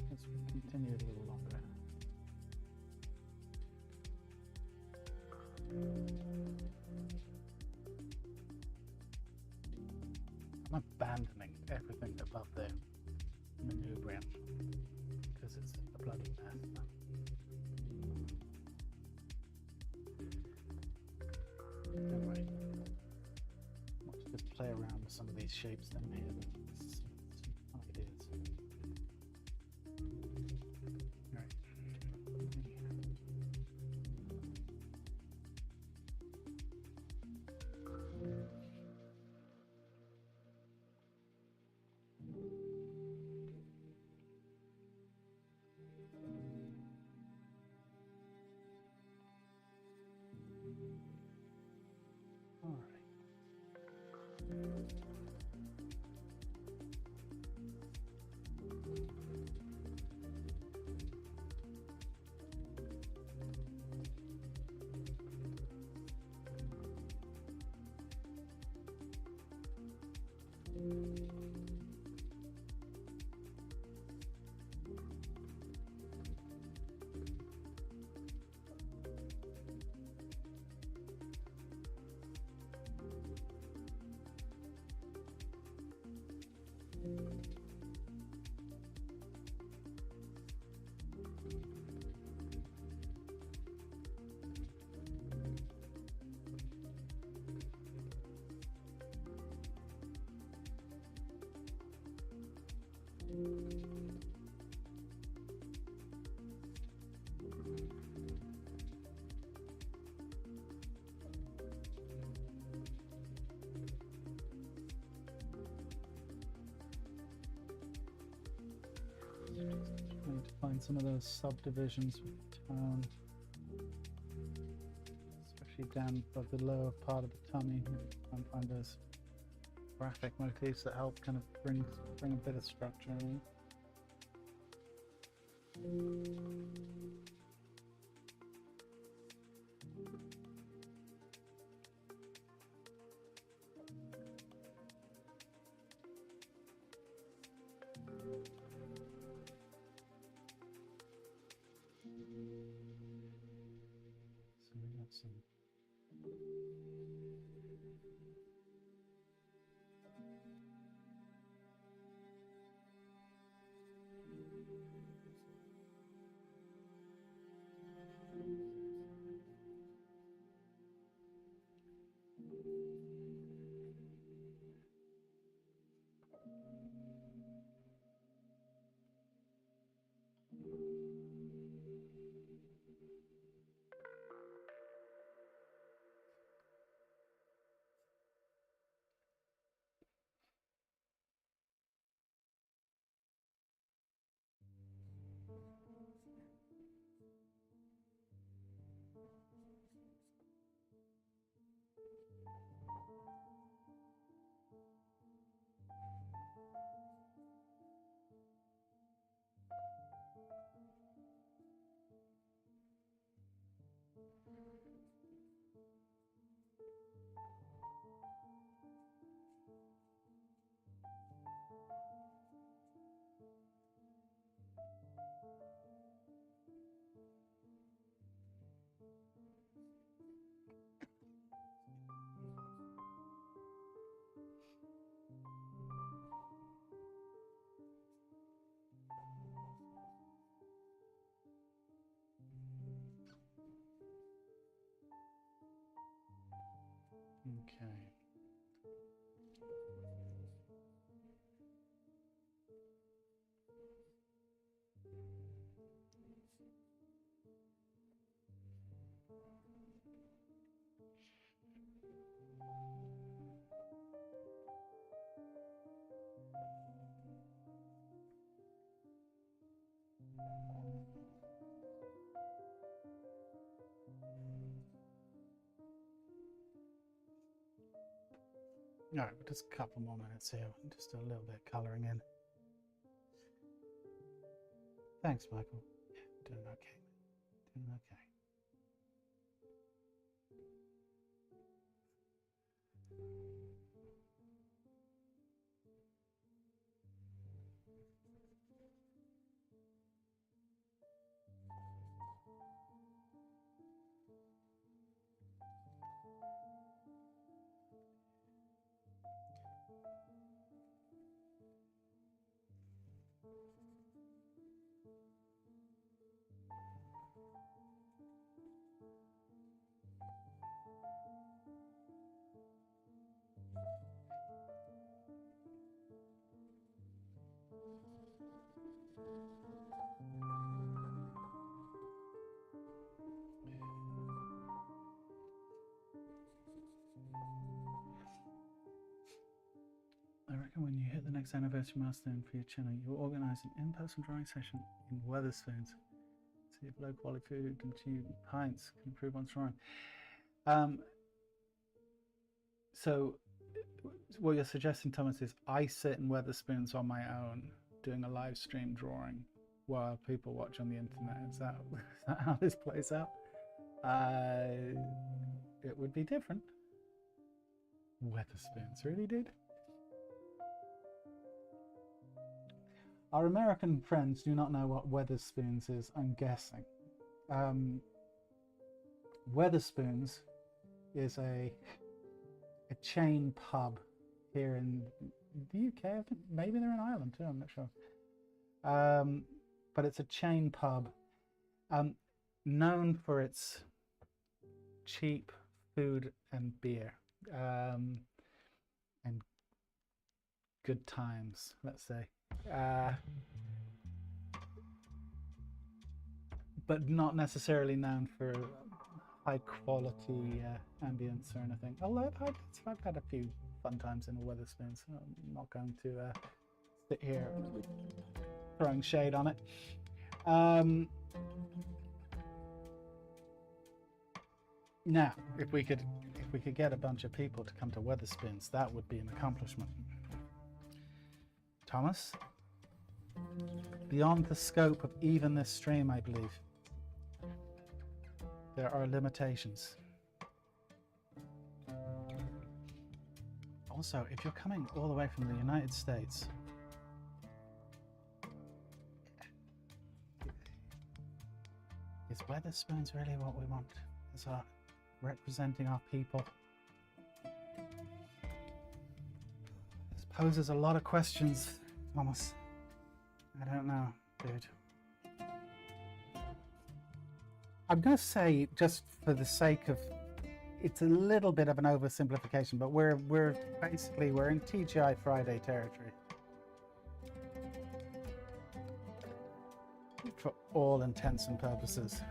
Let's continue a little longer. I'm abandoning everything above the manubrium because it's a bloody mess. Anyway, let's just play around with some of these shapes down here. Some ideas. Right. Trying to find some of those subdivisions with tone, especially down above the lower part of the tummy. Try and find those graphic motifs that help kind of bring a bit of structure in. So we got some okay. All right, just a couple more minutes here, just a little bit colouring in. Thanks, Michael. Yeah, doing okay. Doing okay. I reckon when you hit the next anniversary milestone for your channel, you'll organise an in-person drawing session in Wetherspoons. See if low quality food and cheap pints can improve on drawing. So what you're suggesting, Thomas, is I sit in Wetherspoons on my own doing a live stream drawing while people watch on the internet. Is that how this plays out? It would be different. Wetherspoons, really, dude? Our American friends do not know what Wetherspoons is, I'm guessing. Wetherspoons is a chain pub here in the UK. I think maybe they're in Ireland too, I'm not sure. But it's a chain pub known for its cheap food and beer and good times, let's say. But not necessarily known for high quality ambience or anything. Although I've had a few fun times in Wetherspoons. I'm not going to sit here throwing shade on it. Now, if we could get a bunch of people to come to Wetherspoons, that would be an accomplishment. Thomas, beyond the scope of even this stream, I believe, there are limitations. Also, if you're coming all the way from the United States, is Wetherspoons really what we want? Is our representing our people? This poses a lot of questions, Thomas. I don't know, dude. I'm going to say, just for the sake of, it's a little bit of an oversimplification, but we're in TGI Friday territory. For all intents and purposes.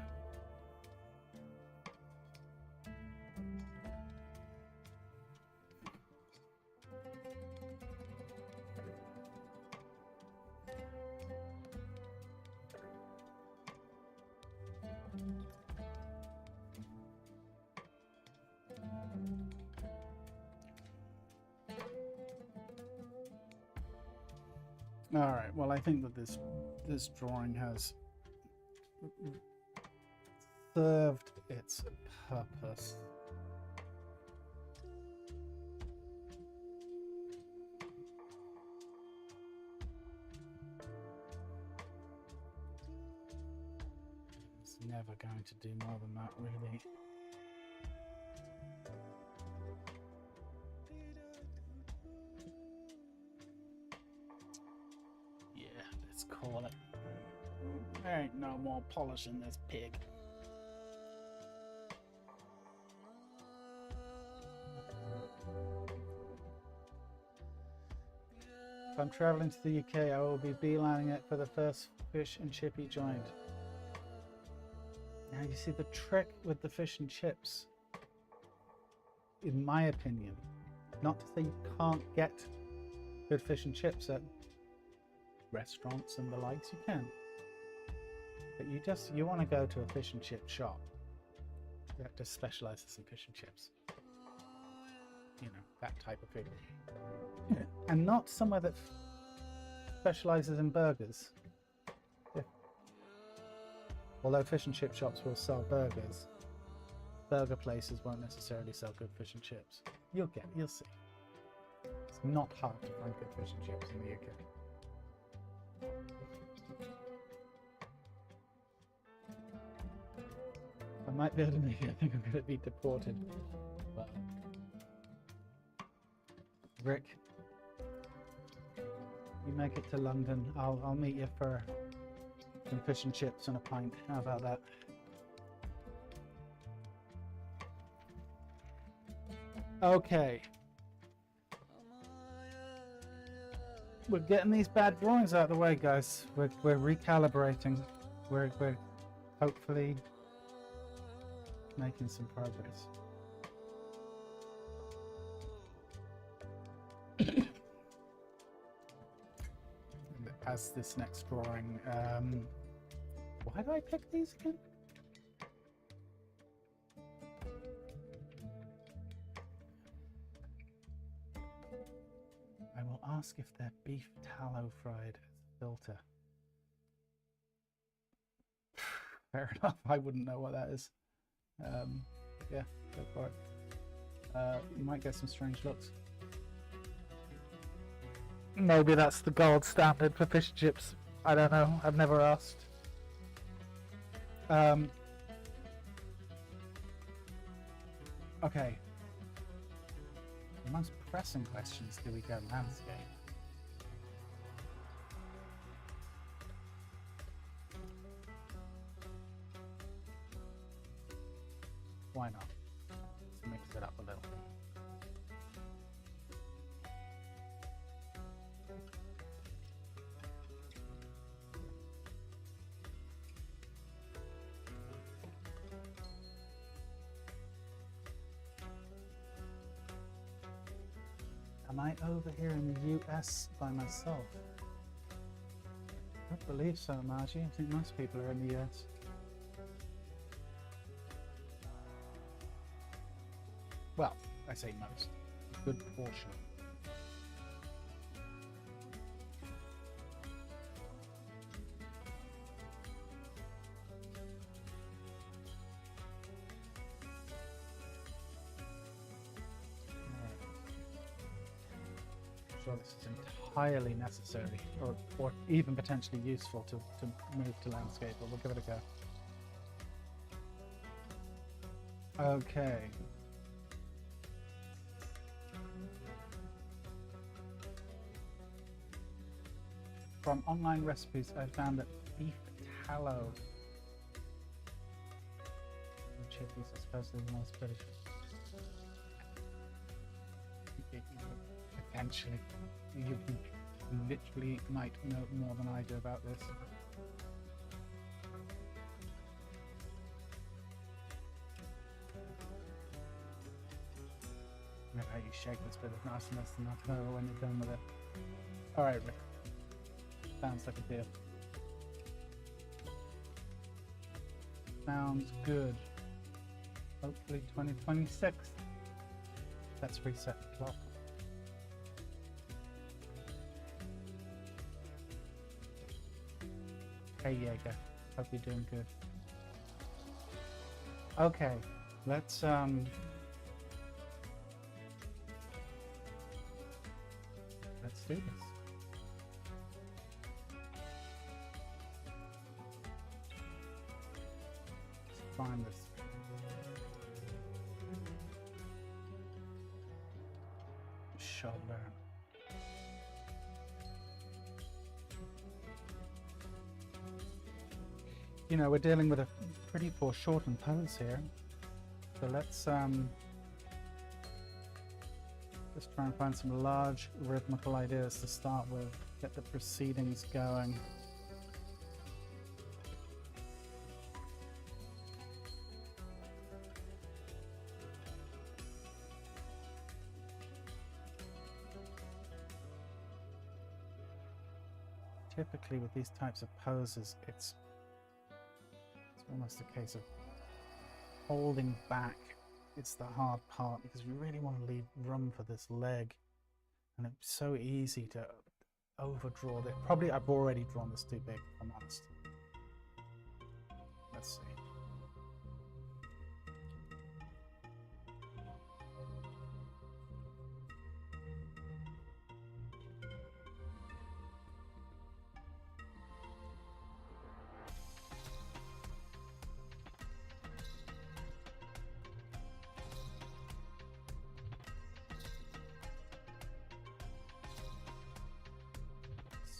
All right, well, I think that this drawing has served its purpose. It's never going to do more than that, really. Let's call it. There ain't no more polish in this pig. If I'm traveling to the UK, I will be beelining it for the first fish and chippy joint. Now And you see, the trick with the fish and chips, in my opinion, not to say you can't get good fish and chips at restaurants and the likes, you can. But you want to go to a fish and chip shop that just specializes in fish and chips. You know, that type of food. And not somewhere that specializes in burgers. Although fish and chip shops will sell burgers, burger places won't necessarily sell good fish and chips. You'll see. It's not hard to find good fish and chips in the UK. I might be able to make it. I think I'm going to be deported. But Rick, you make it to London. I'll meet you for some fish and chips and a pint. How about that? Okay. We're getting these bad drawings out of the way, guys. We're recalibrating. We're hopefully making some progress. As this next drawing, why did I pick these again? I will ask if they're beef tallow fried as a filter. Fair enough, I wouldn't know what that is. Yeah, go for it. You might get some strange looks. Maybe that's the gold standard for fish and chips. I don't know. I've never asked. Okay. The most pressing questions, do we go landscape? Why not? Let's mix it up a little. Am I over here in the US by myself? I don't believe so, Margie. I think most people are in the US. Well, I say most. A good portion. Sure, this is entirely necessary, or even potentially useful to move to landscape, but we'll give it a go. Okay. From online recipes, I found that beef tallow chippies are supposedly the most British. Potentially, you literally might know more than I do about this. I know how you shake this bit of nastiness and not know when you're done with it. Alright, Rick. Sounds like a deal. Sounds good. Hopefully 2026. Let's reset the clock. Hey Jaeger, hope you're doing good. Okay, let's do this. Let's find this. Shoulder. You know, we're dealing with a pretty foreshortened pose here, so let's just try and find some large rhythmical ideas to start with, get the proceedings going. typically with these types of poses, it's almost a case of holding back. It's the hard part because we really want to leave room for this leg, and it's so easy to overdraw that. Probably I've already drawn this too big, if I'm honest. Let's see.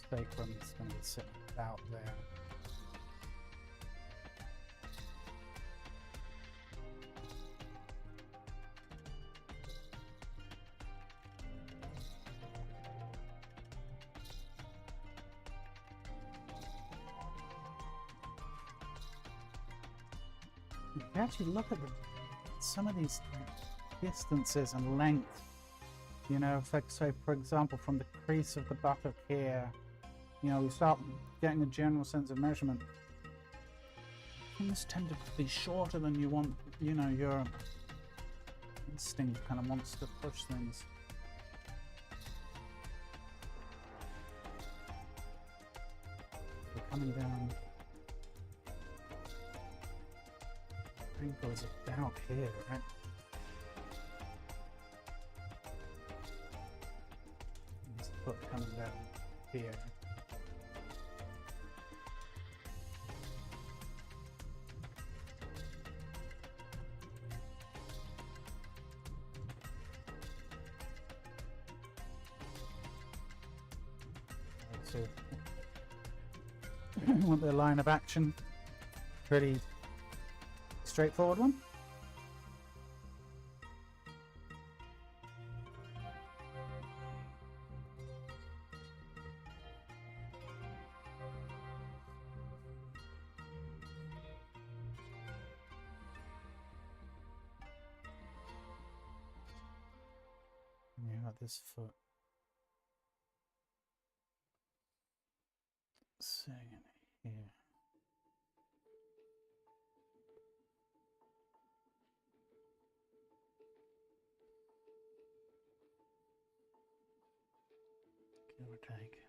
Sacrum is going to be sitting about there. If you actually look at some of these distances and length, you know, if, like, say, for example, from the crease of the buttock here, you know, we start getting a general sense of measurement. Things tend to be shorter than you want, you know, your instinct kind of wants to push things. We're coming down. Ankle is about here, right? This foot coming down here. So, want their line of action? Pretty straightforward one. And you got this foot sitting in here. Give or take.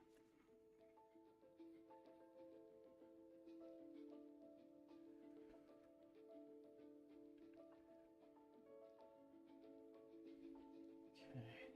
Okay.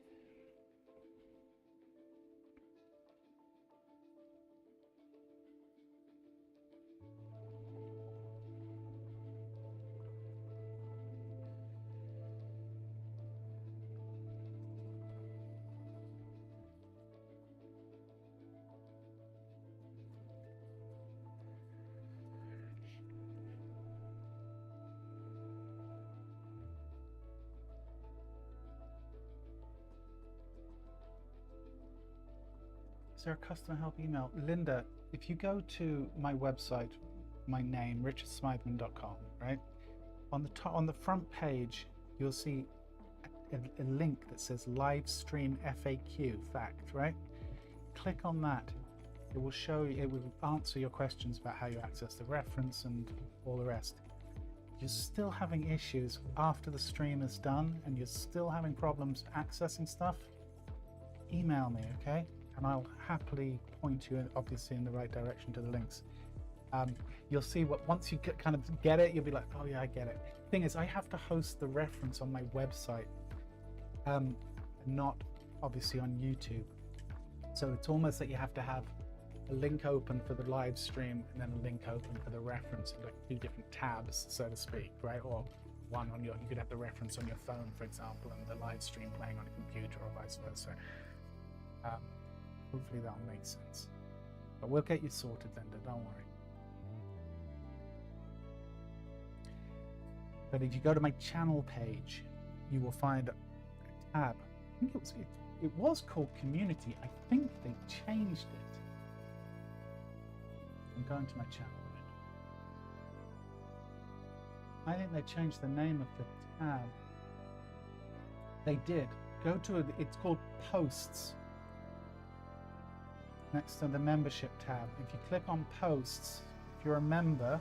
Is there a customer help email? Linda, if you go to my website, my name, richardsmythman.com, right? On the top, on the front page, you'll see a link that says live stream FAQ fact, right? Click on that. It will show you, it will answer your questions about how you access the reference and all the rest. If you're still having issues after the stream is done and you're still having problems accessing stuff, email me, okay? And I'll happily point you obviously in the right direction to the links. You'll see what, once you kind of get it, you'll be like, oh yeah, I get it. Thing is, I have to host the reference on my website, not obviously on YouTube. So it's almost that you have to have a link open for the live stream and then a link open for the reference, like two different tabs, so to speak, right? Or one on your, you could have the reference on your phone, for example, and the live stream playing on a computer or vice versa. Hopefully that'll make sense. But we'll get you sorted, Linda, don't worry. But if you go to my channel page, you will find a tab. I think it was called Community. I think they changed it. I'm going to my channel. I think they changed the name of the tab. They did. Go to it. It's called Posts. next to the membership tab. If you click on posts, if you're a member,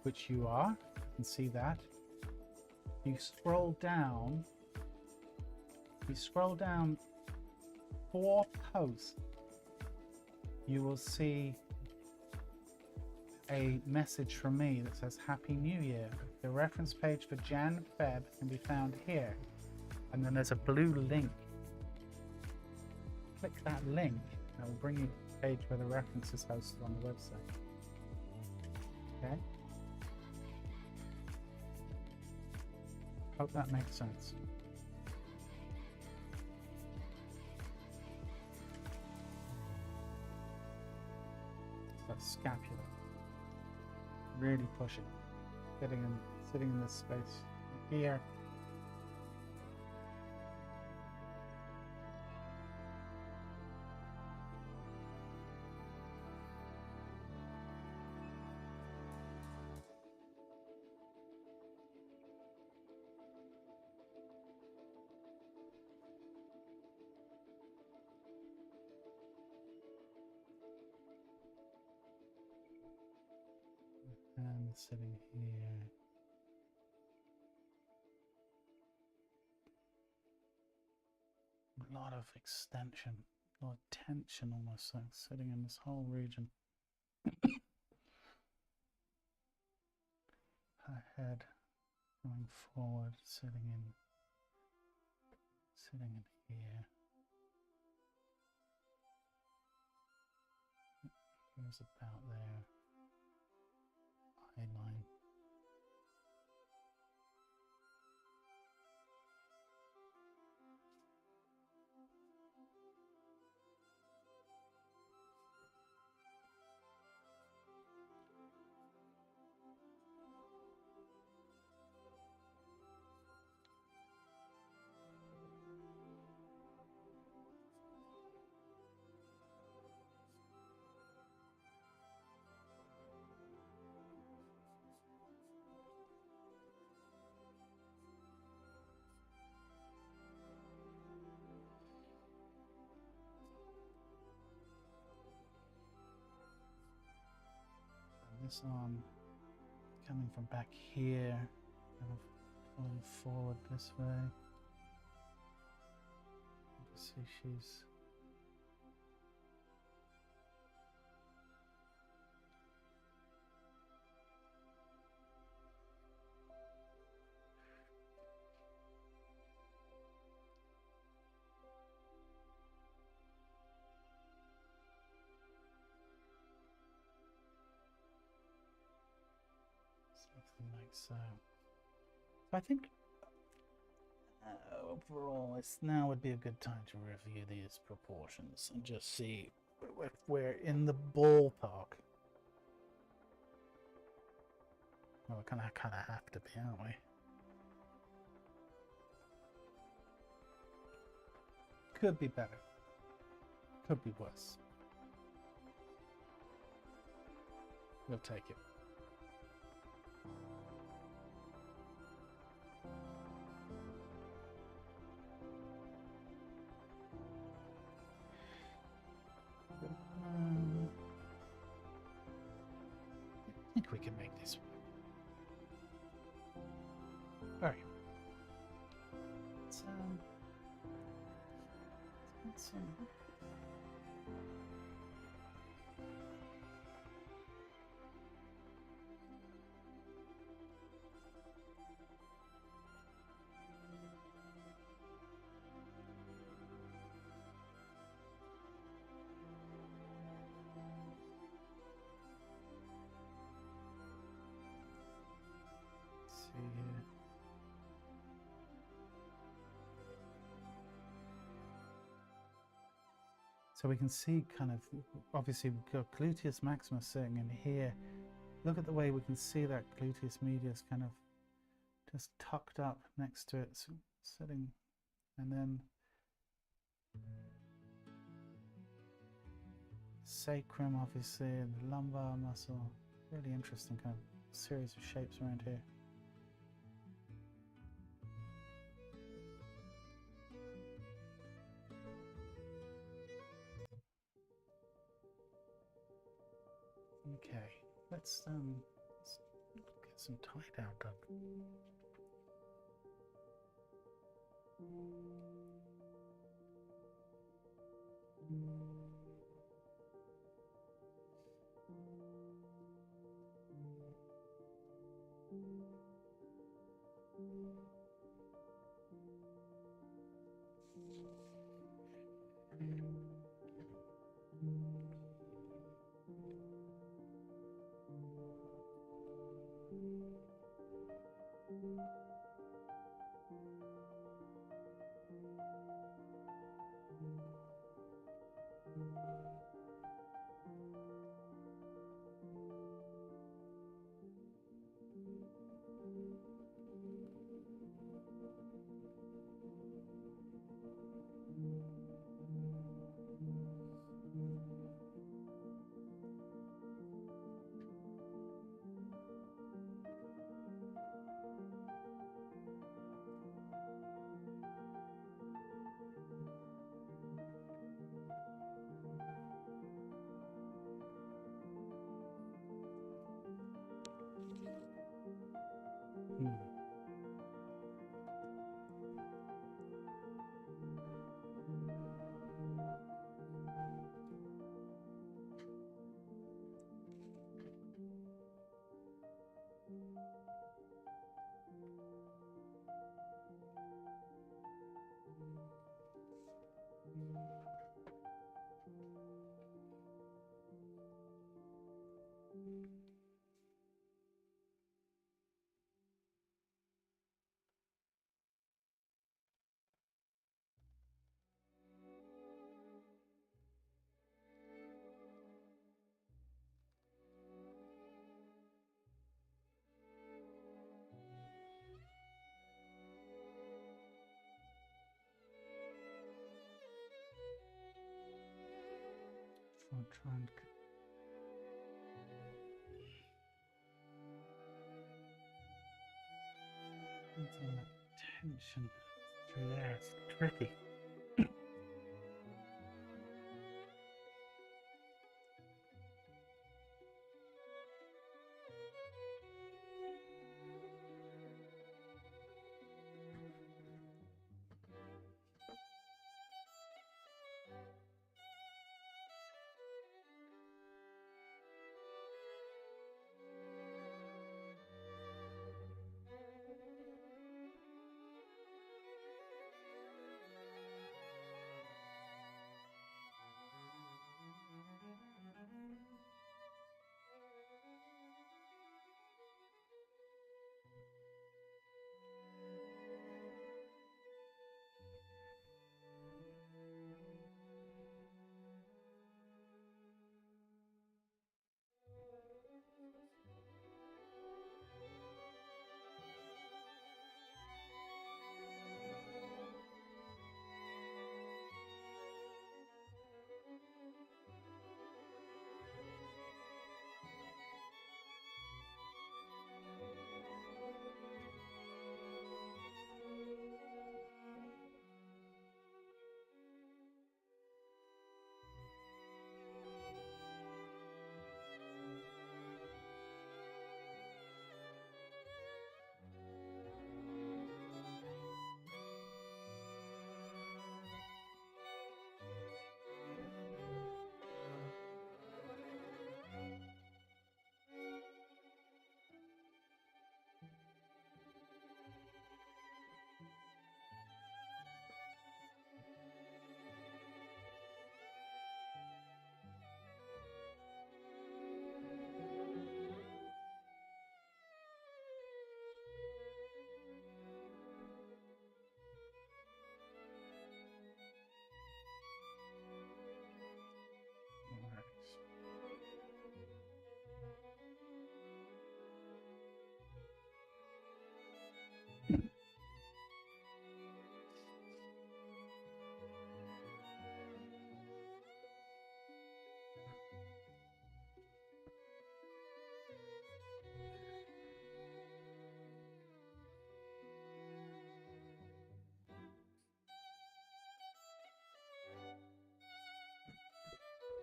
which you are, you can see that. You scroll down 4 posts, you will see a message from me that says Happy New Year. The reference page for Jan Feb can be found here, and then there's a blue link. Click that link and it will bring you to the page where the reference is hosted on the website. Okay? Hope that makes sense. That scapula. Really pushing. Sitting in this space here. And sitting here. A lot of extension, a lot of tension almost, like sitting in this whole region. Her head going forward, sitting in here. Here's about there. Eye line. This arm coming from back here, kind of pulling forward this way. You see she's something like so. I think overall, now would be a good time to review these proportions and just see if we're in the ballpark. Well, we kind of have to be, aren't we? Could be better. Could be worse. We'll take it. I think we can make this work. All right. Let's see. Here. So we can see kind of, obviously we've got gluteus maximus sitting in here. Look at the way we can see that gluteus medius kind of just tucked up next to it, so sitting, and then sacrum, obviously, and the lumbar muscle. Really interesting kind of series of shapes around here. Okay, let's get some tie down done. I'll try and get some of that tension through there. It's tricky.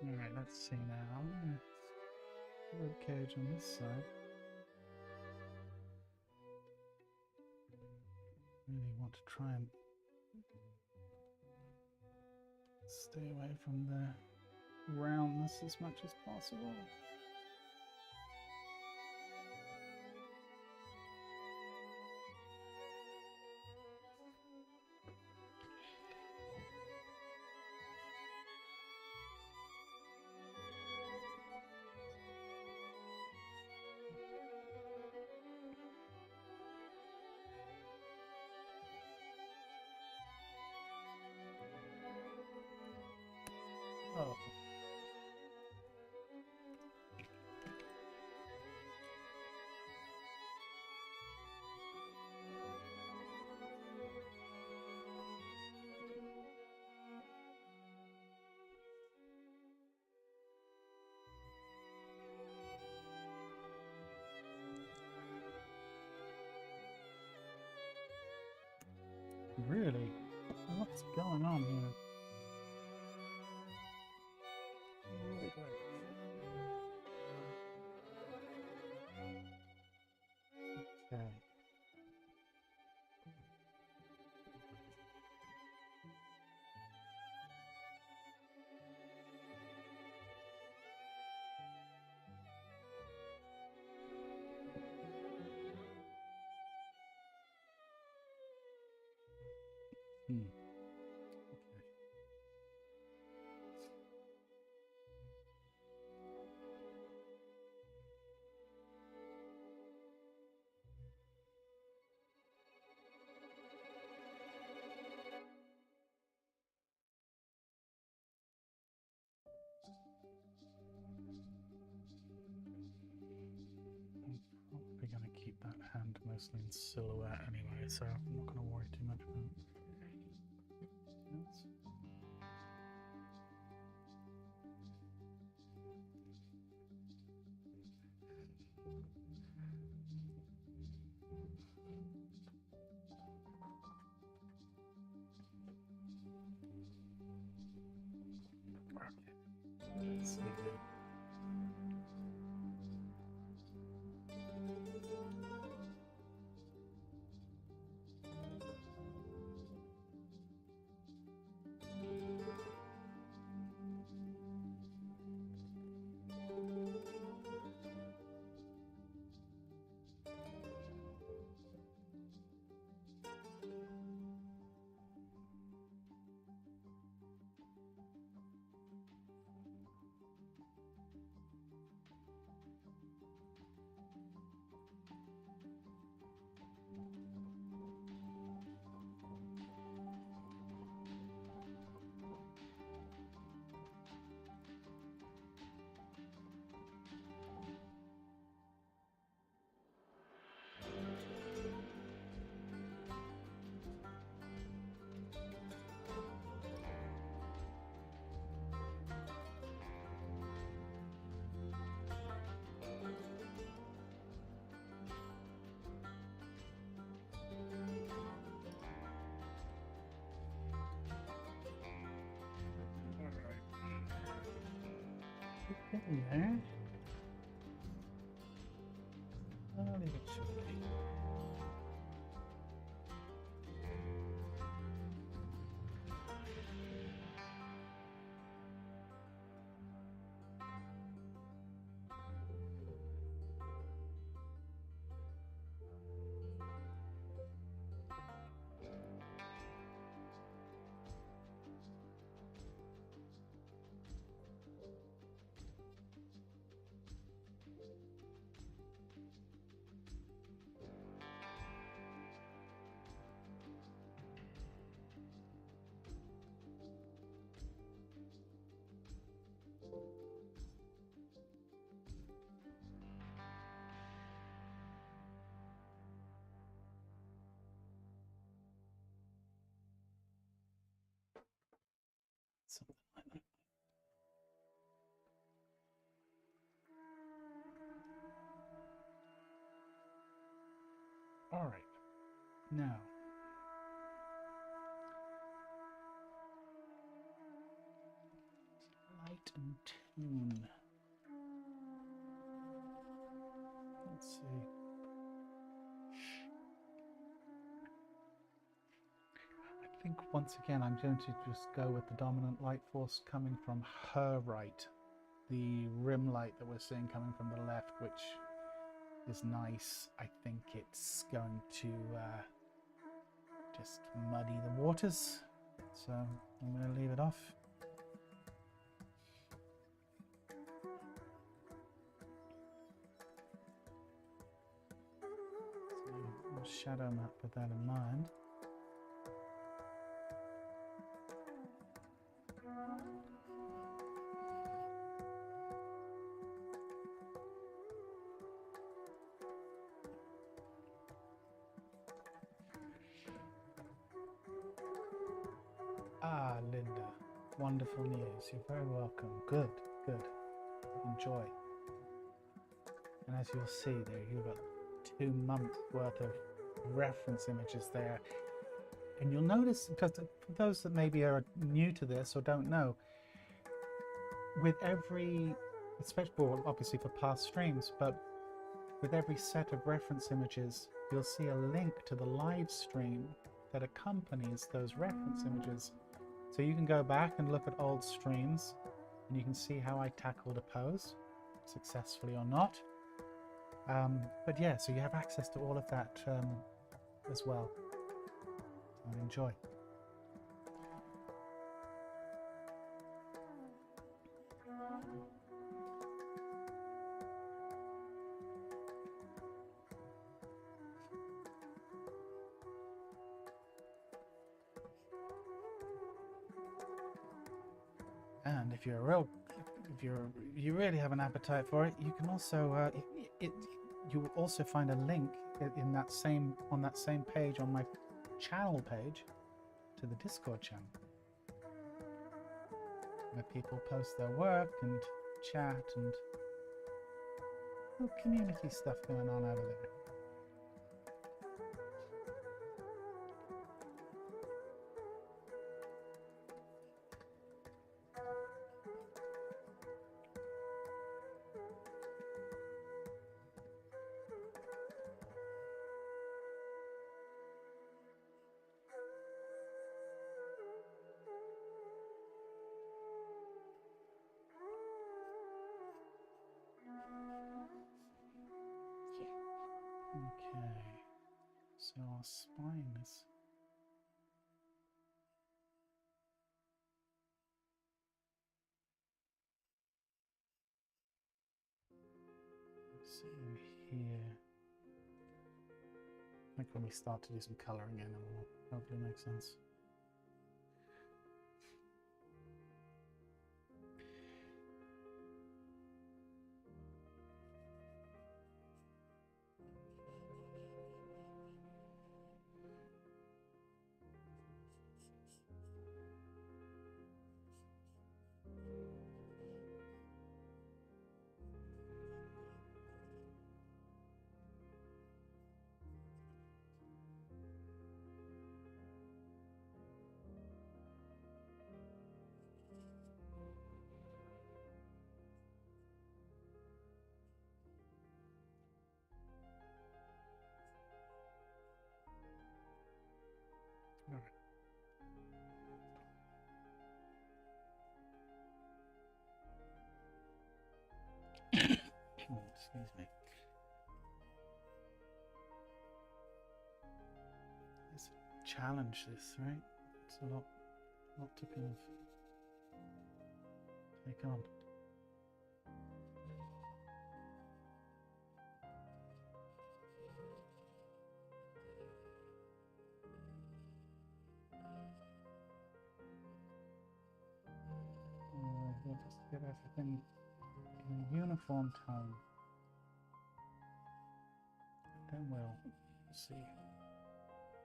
All right, let's see now. rib cage on this side. Really want to try and stay away from the roundness as much as possible. Oh. Really? What's going on here? Okay. Okay. I'm probably going to keep that hand mostly in silhouette anyway, so I'm not going to worry too much about it. Let's see. In there. I'll leave it shortly. Something like that. All right. Now, light and tune. think once again I'm going to just go with the dominant light force coming from her right. The rim light that we're seeing coming from the left, which is nice. I think it's going to just muddy the waters. So I'm going to leave it off. So shadow map with that in mind. Ah, Linda, wonderful news. You're very welcome. Good, good. Enjoy. And as you'll see there, you've got 2 months worth of reference images there. And you'll notice, because for those that maybe are new to this or don't know, with every, especially obviously for past streams, but with every set of reference images, you'll see a link to the live stream that accompanies those reference images. So you can go back and look at old streams and you can see how I tackled a pose, successfully or not. But yeah, so you have access to all of that as well. So enjoy. And if you really have an appetite for it, you can also you will also find a link in that on that same page on my channel page to the Discord channel, where people post their work and chat and little community stuff going on over there. Okay, so our spine is sitting here. I think when we start to do some colouring in, it will hopefully make sense. All right. Oh, excuse me. Let's challenge this, right? It's a lot to kind of take on. We'll just get everything in a uniform tone. Then we'll see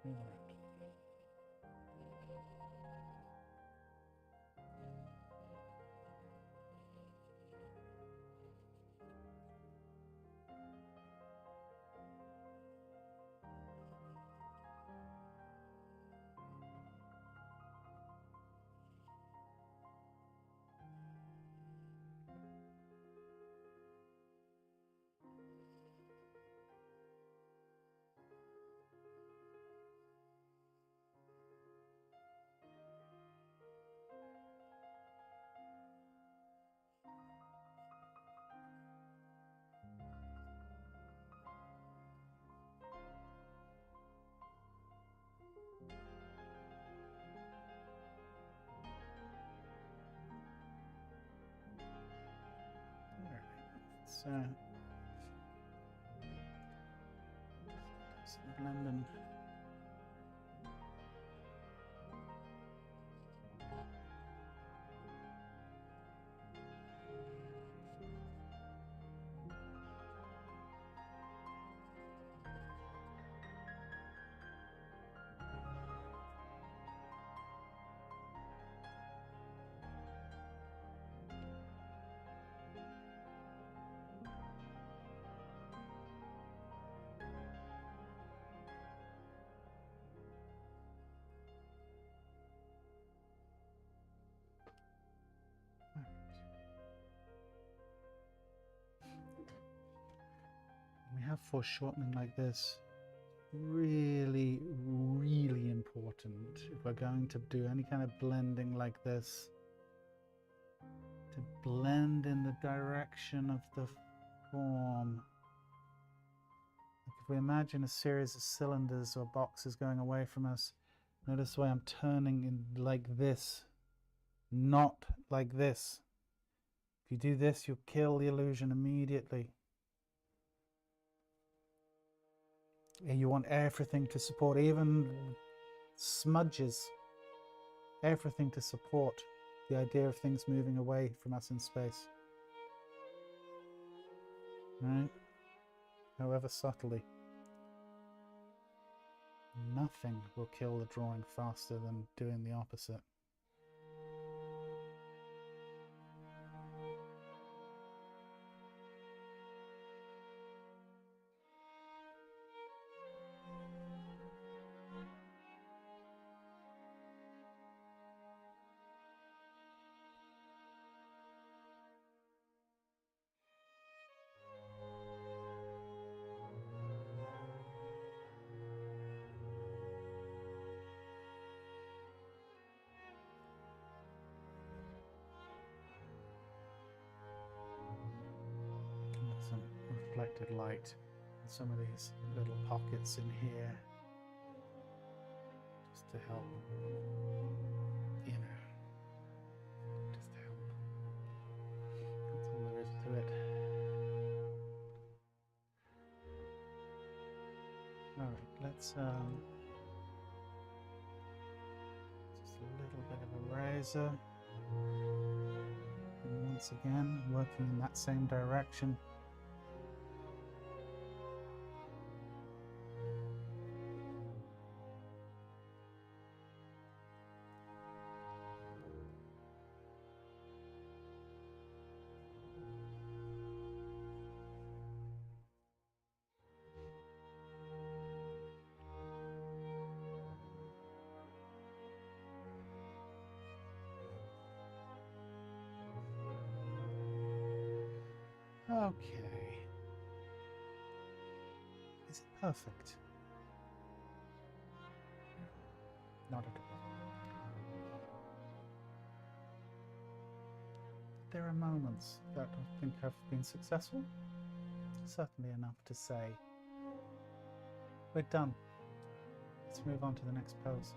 where we're at. So some blending. We have foreshortening like this. Really, really important if we're going to do any kind of blending like this, to blend in the direction of the form. Like if we imagine a series of cylinders or boxes going away from us, notice the way I'm turning in like this, not like this. If you do this, you'll kill the illusion immediately. You want everything to support, even smudges, everything to support the idea of things moving away from us in space. Right? However subtly. Nothing will kill the drawing faster than doing the opposite. Some reflected light in some of these little pockets in here, just to help, you know, just to help. That's all there is to it. Alright, let's just a little bit of a razor. And once again, working in that same direction. Okay. Is it perfect? Not at all. There are moments that I think have been successful. Certainly enough to say, we're done. Let's move on to the next pose.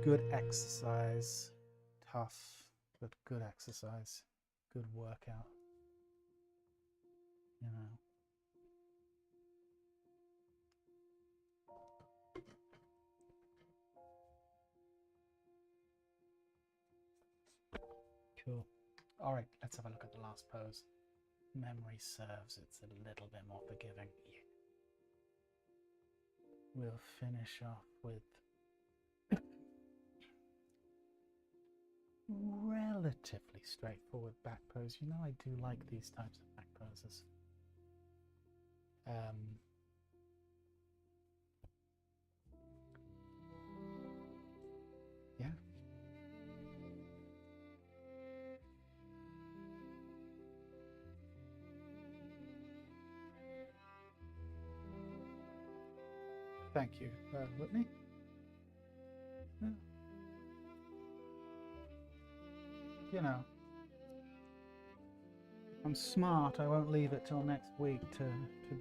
Good exercise. Tough, but good exercise. Good workout. You know. Cool. All right, let's have a look at the last pose. Memory serves, it's a little bit more forgiving. Yeah. We'll finish off with relatively straightforward back pose. You know, I do like these types of back poses. Yeah. Thank you, Whitney. Yeah. You know, I'm smart. I won't leave it till next week to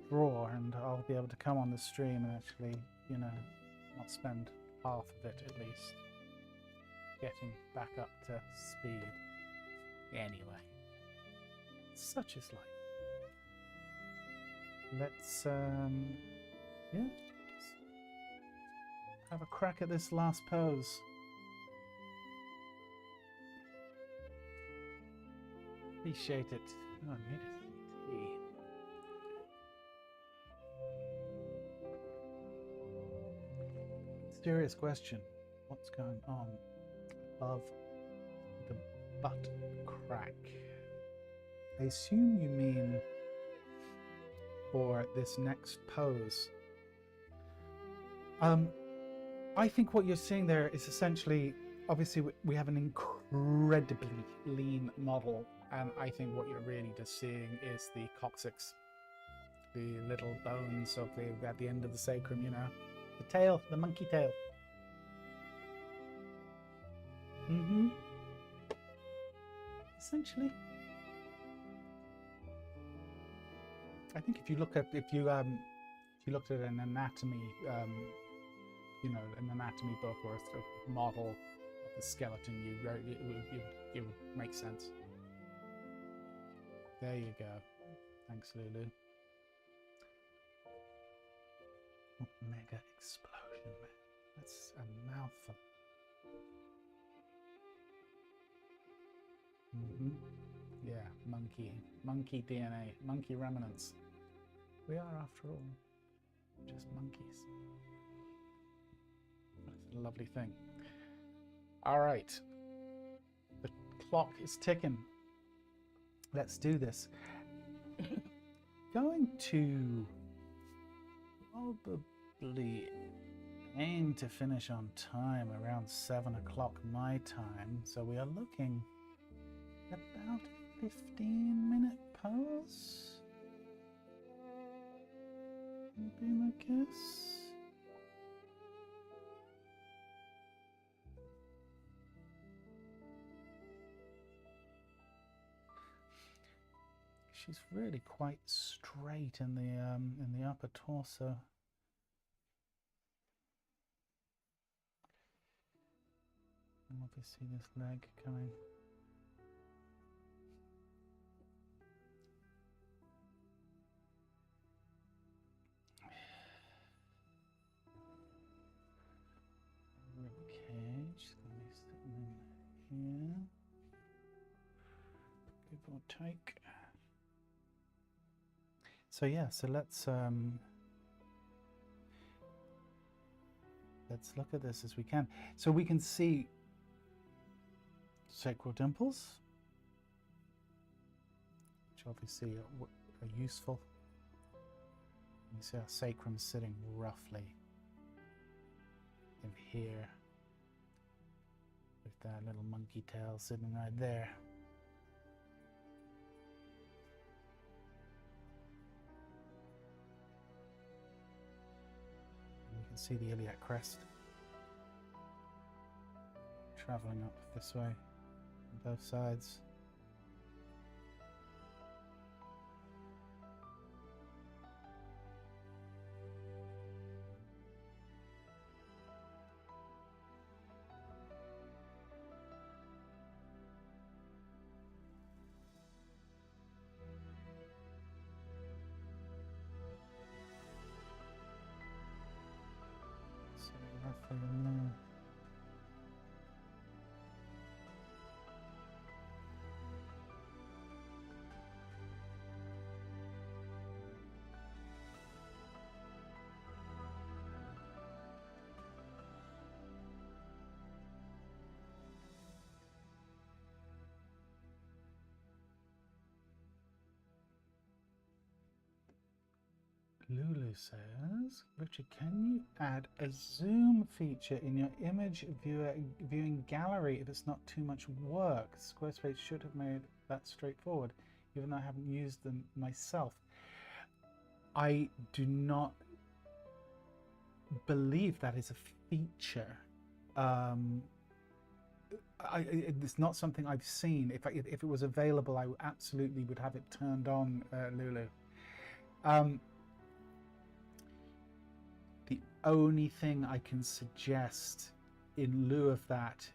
draw, and I'll be able to come on the stream and actually, you know, not spend half of it at least getting back up to speed. Anyway, such is life. Let's yeah, let's have a crack at this last pose. Appreciate it. Oh, I made a tea. Serious question. What's going on above the butt crack? I assume you mean for this next pose. I think what you're seeing there is essentially, obviously we have an incredibly lean model, and I think what you're really just seeing is the coccyx, the little bones of at the end of the sacrum, you know, the tail, the monkey tail. Essentially, I think if you looked at an anatomy, you know, an anatomy book or a model of the skeleton, it would make sense. There you go. Thanks, Lulu. Mega explosion, man. That's a mouthful. Yeah, monkey DNA, monkey remnants. We are, after all, just monkeys. That's a lovely thing. All right, the clock is ticking. Let's do this. Going to probably aim to finish on time around 7 o'clock my time. So we are looking at about a 15-minute pause. I guess. She's really quite straight in the upper torso. And obviously this leg coming. Ribcage, let me stick them in here. Give or take. So yeah, so let's look at this as we can. So we can see sacral dimples, which obviously are useful. You see our sacrum sitting roughly in here, with that little monkey tail sitting right there. You can see the iliac crest traveling up this way on both sides. So roughly in there. Lulu says, Richard, can you add a zoom feature in your image viewing gallery if it's not too much work? Squarespace should have made that straightforward, even though I haven't used them myself. I do not believe that is a feature. It's not something I've seen. If it was available, I absolutely would have it turned on, Lulu. The only thing I can suggest in lieu of that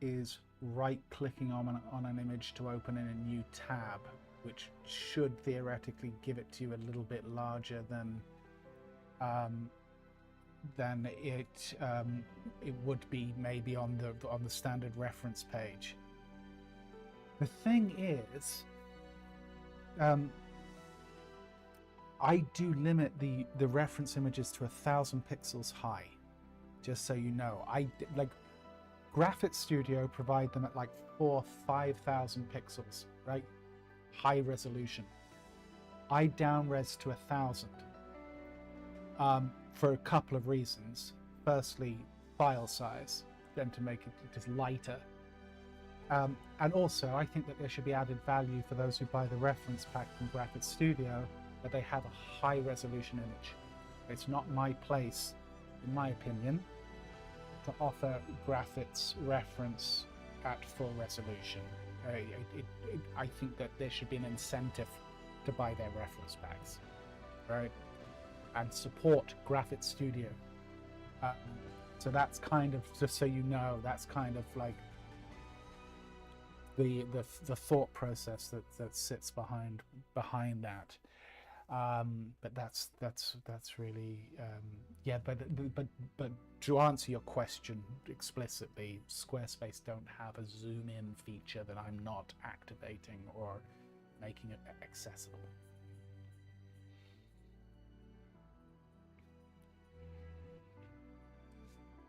is right-clicking on an image to open in a new tab, which should theoretically give it to you a little bit larger than it would be maybe on the standard reference page. The thing is, I do limit the reference images to 1,000 pixels high, just so you know. Like Grafit Studio provide them at like 4,000-5,000 pixels, right? High resolution. I down-res to 1,000 for a couple of reasons. Firstly, file size, then to make it just lighter. And also, I think that there should be added value for those who buy the reference pack from Grafit Studio, that they have a high resolution image. It's not my place, in my opinion, to offer Grafit's reference at full resolution. I think that there should be an incentive to buy their reference packs, right? And support Grafit Studio. So that's kind of, just so you know, that's kind of like the thought process that sits behind that. But that's really yeah. But to answer your question explicitly, Squarespace don't have a zoom in feature that I'm not activating or making it accessible.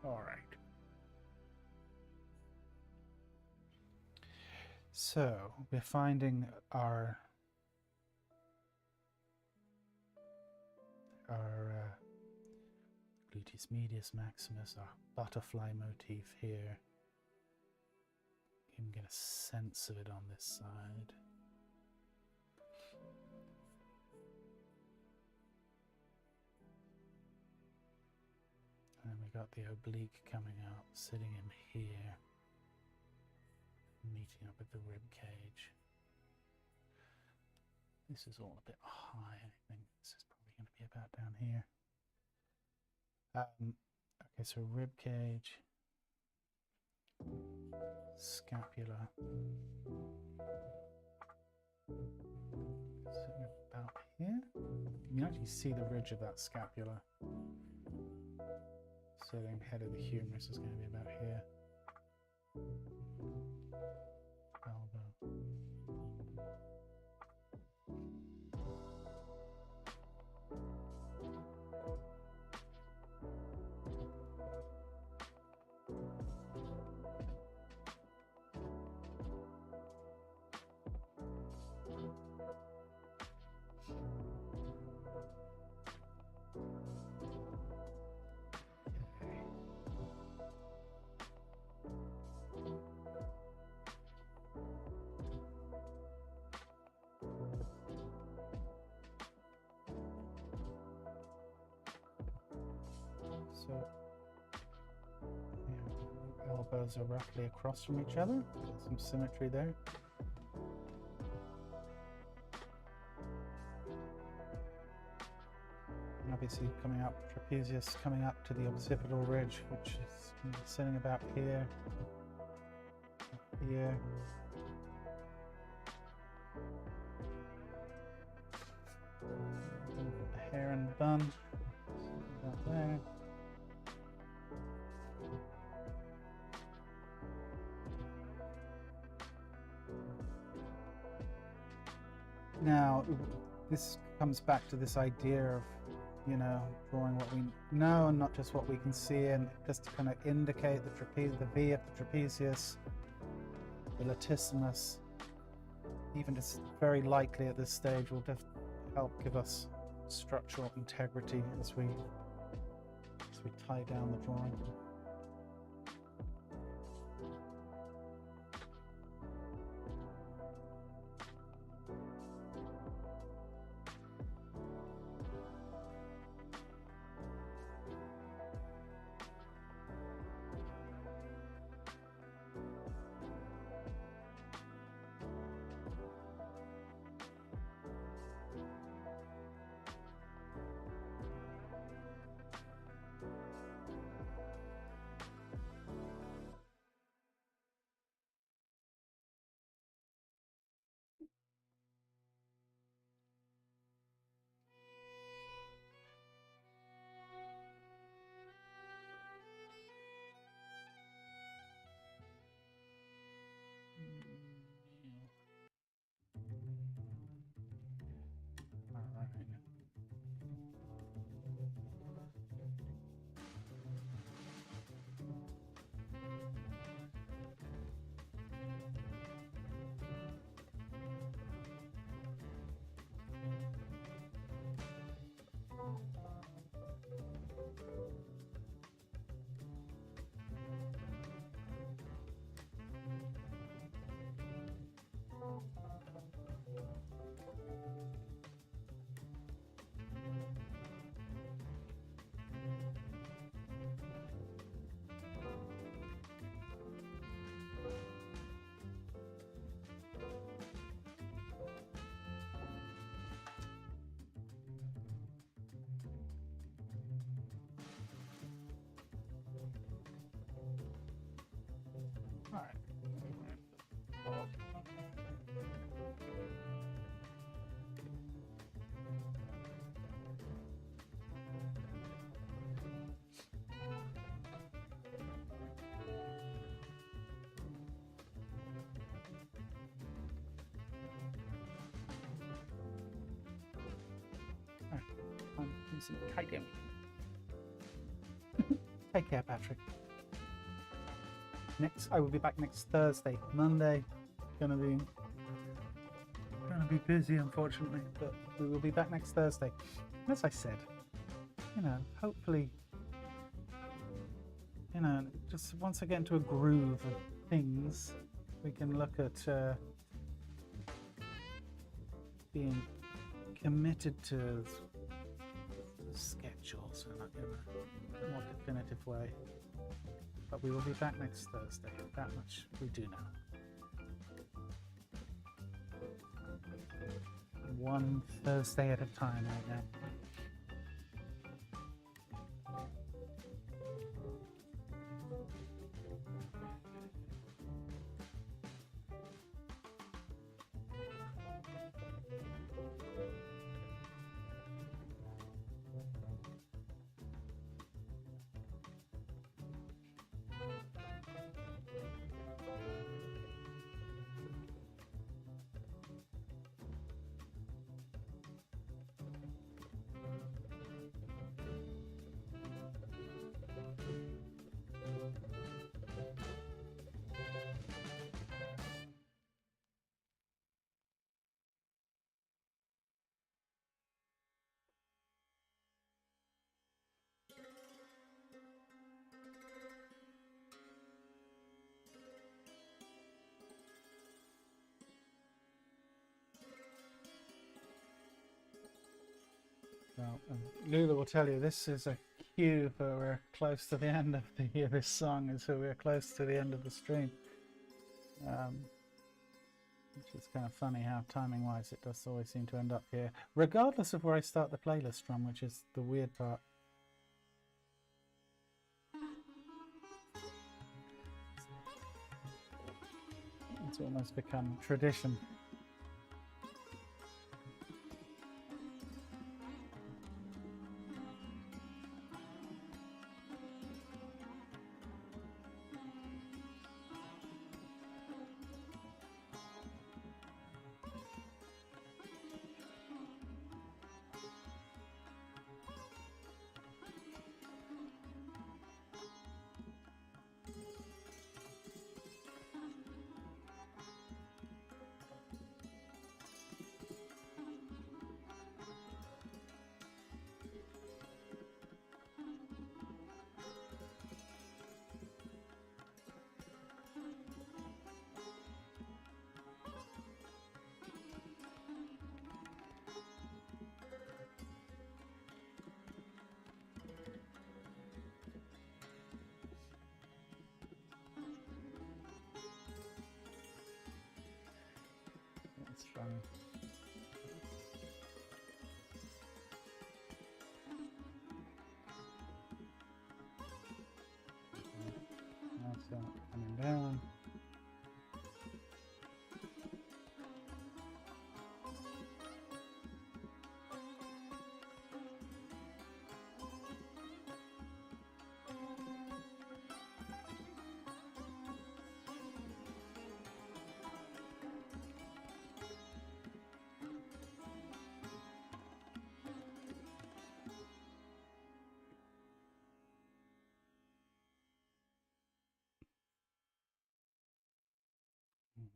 All right. So we're finding our gluteus medius maximus, our butterfly motif here. You can get a sense of it on this side. And we got the oblique coming up, sitting in here, meeting up with the rib cage. This is all a bit high. I think this is probably going to be about down here. Okay, so rib cage, scapula, sitting about here. You can actually see the ridge of that scapula. Sitting head of the humerus is going to be about here. Elbow. So yeah, elbows are roughly across from each other. Get some symmetry there. And obviously coming up, trapezius coming up to the occipital ridge, which is sitting about here, here. The hair and bun, about there. Now, this comes back to this idea of, you know, drawing what we know and not just what we can see, and just to kind of indicate the trapeze, the V of the trapezius, the latissimus, even just very likely at this stage will help give us structural integrity as we tie down the drawing. doing some kiting. Take care, Patrick. I will be back next Thursday. Monday, gonna be busy, unfortunately, but we will be back next Thursday. As I said, hopefully, just once I get into a groove of things, we can look at being committed to schedules in a more definitive way. But we will be back next Thursday. That much we do know. One Thursday at a time right now. Well, Lula will tell you this is a cue for we're close to the end of the year. This song is so we're close to the end of the stream, which is kind of funny how timing wise it does always seem to end up here, regardless of where I start the playlist from, which is the weird part. It's almost become tradition. That's funny. That's coming down.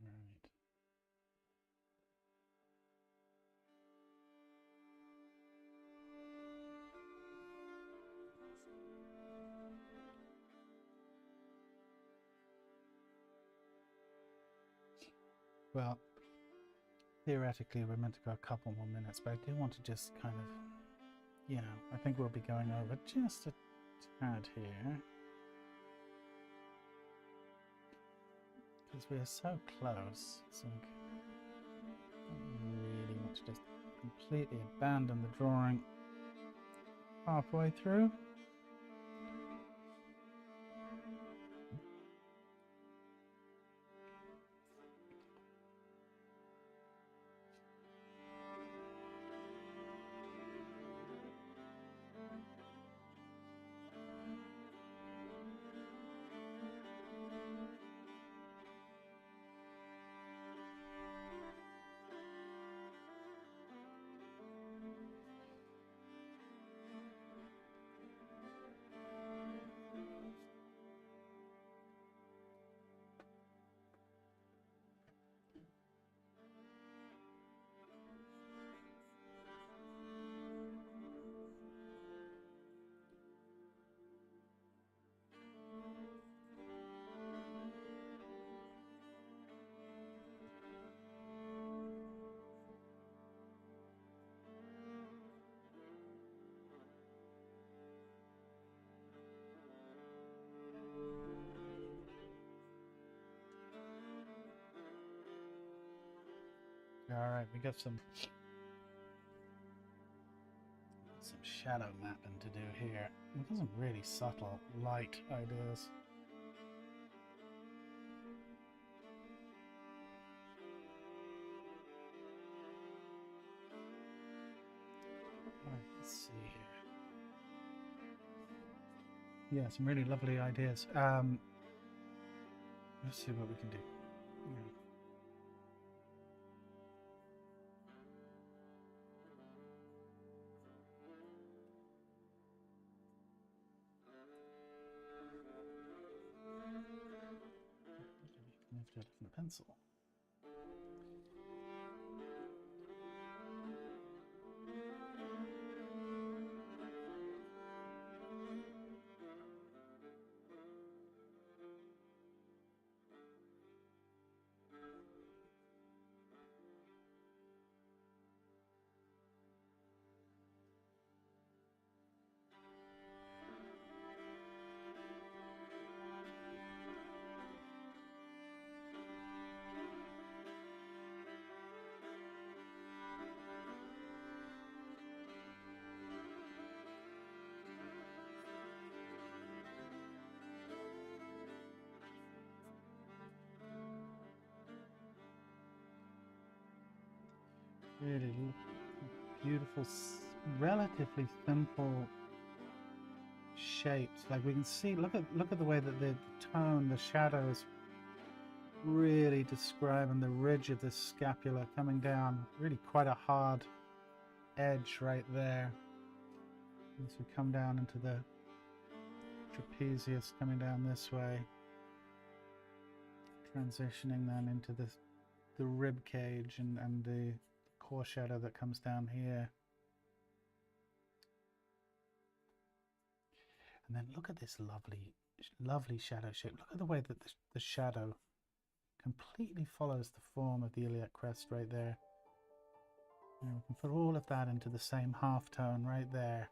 Right. Well, theoretically we're meant to go a couple more minutes, but I do want to just kind of, I think we'll be going over just a tad here. Because we're so close, so I don't really want to just completely abandon the drawing halfway through. right, we got some shadow mapping to do here. We've got some really subtle light ideas. Alright, let's see here. Yeah, some really lovely ideas. Let's see what we can do. Move to a different pencil. Really beautiful, relatively simple shapes. Like we can see, look at the way that the tone, the shadows really describing the ridge of the scapula coming down. Really quite a hard edge right there. As we come down into the trapezius coming down this way, transitioning then into the rib cage and the core shadow that comes down here. And then look at this lovely shadow shape. Look at the way that the shadow completely follows the form of the iliac crest right there. And we can put all of that into the same half tone right there.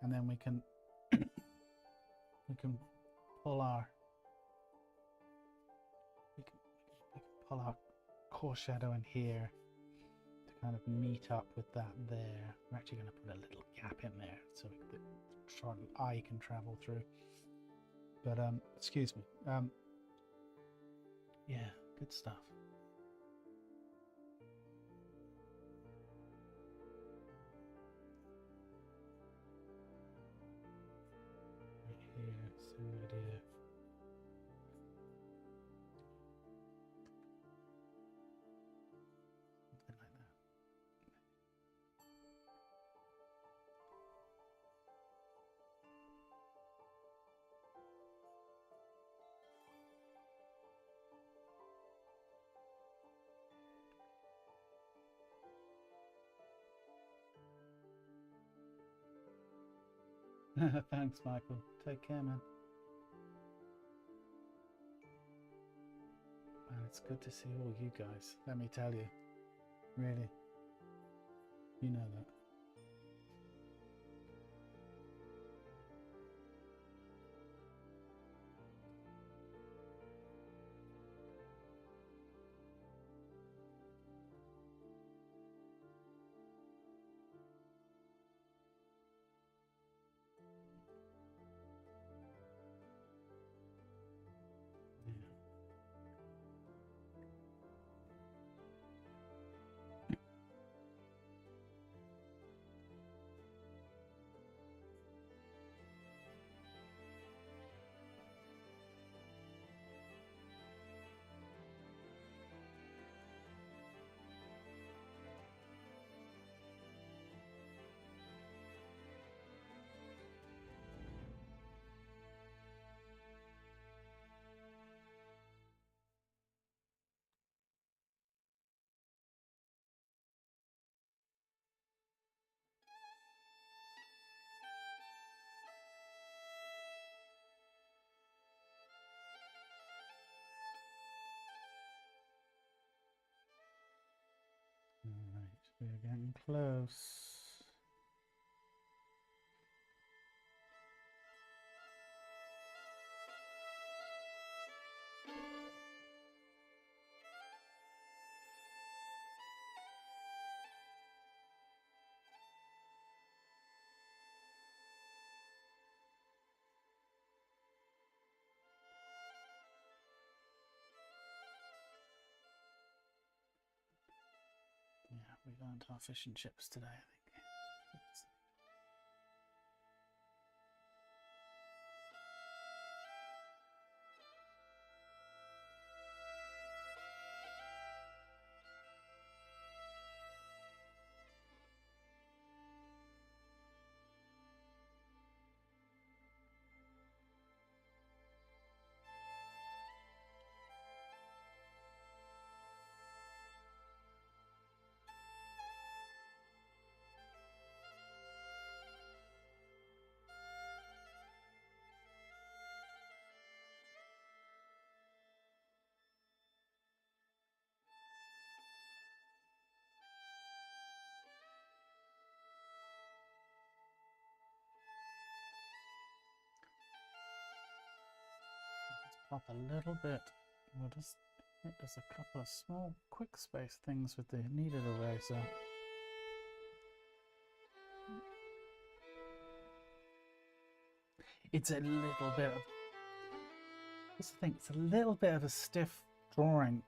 And then we can pull our pull our core shadow in here to kind of meet up with that there. We're actually going to put a little gap in there so the eye can travel through. But excuse me. Yeah, good stuff. Right here, same idea. Something like that. Thanks, Michael. Take care, man. Man, it's good to see all you guys. Let me tell you. Really. You know that. Alright, we're getting close. we learned our fish and chips today, I think. Pop a little bit. We'll just hit just a couple of small quick space things with the kneaded eraser. It's a little bit of, this thing, it's a little bit of a stiff drawing.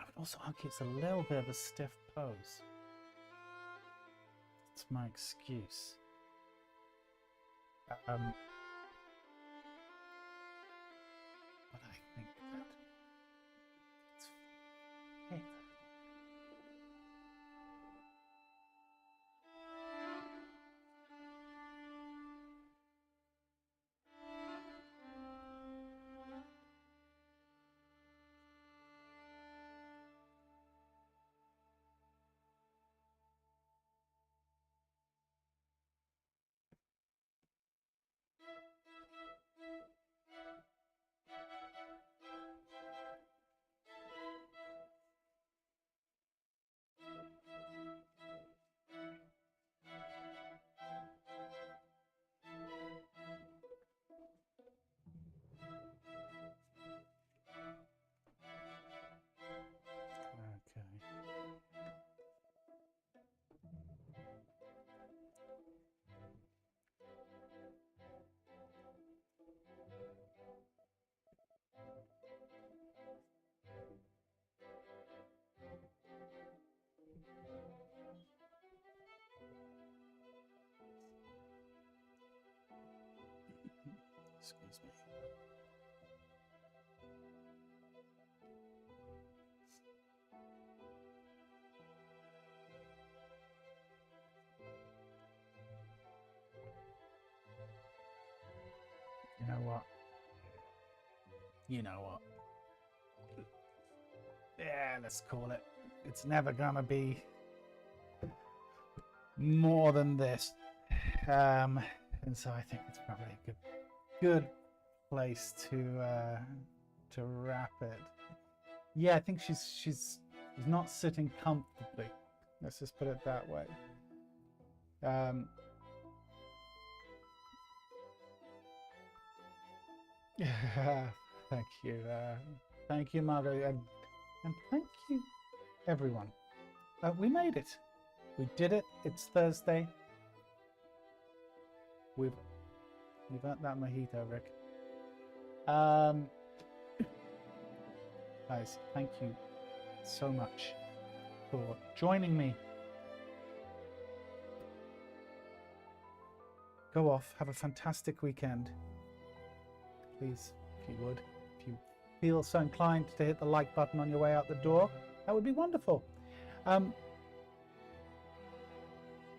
I would also argue it's a little bit of a stiff pose. It's my excuse. But I think that it's okay. Excuse me. You know what? You know what? Yeah, let's call it. It's never gonna be more than this. And so I think it's probably a good place to wrap it. Yeah, I think she's not sitting comfortably. Let's just put it that way. Thank you, Margot, and thank you, everyone. We made it. We did it. It's Thursday. We've earned that mojito, Rick. Guys, thank you so much for joining me. Go off, have a fantastic weekend. Please, if you would, if you feel so inclined to hit the like button on your way out the door, that would be wonderful.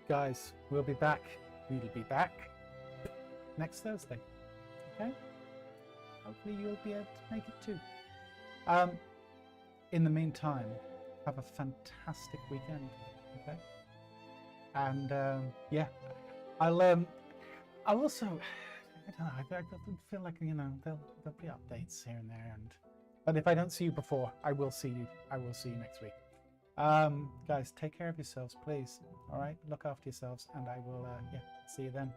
Guys, we'll be back. We'll be back next Thursday. Okay? Hopefully you'll be able to make it too. In the meantime, have a fantastic weekend. Okay? And yeah, I'll also, I don't know, I feel like, you know, there'll be updates here and there, but if I don't see you before, I will see you next week. Guys, take care of yourselves, please. All right, look after yourselves, and I will yeah, see you then.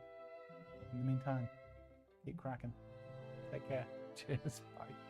In the meantime, keep cracking. Take care. Cheers. Bye.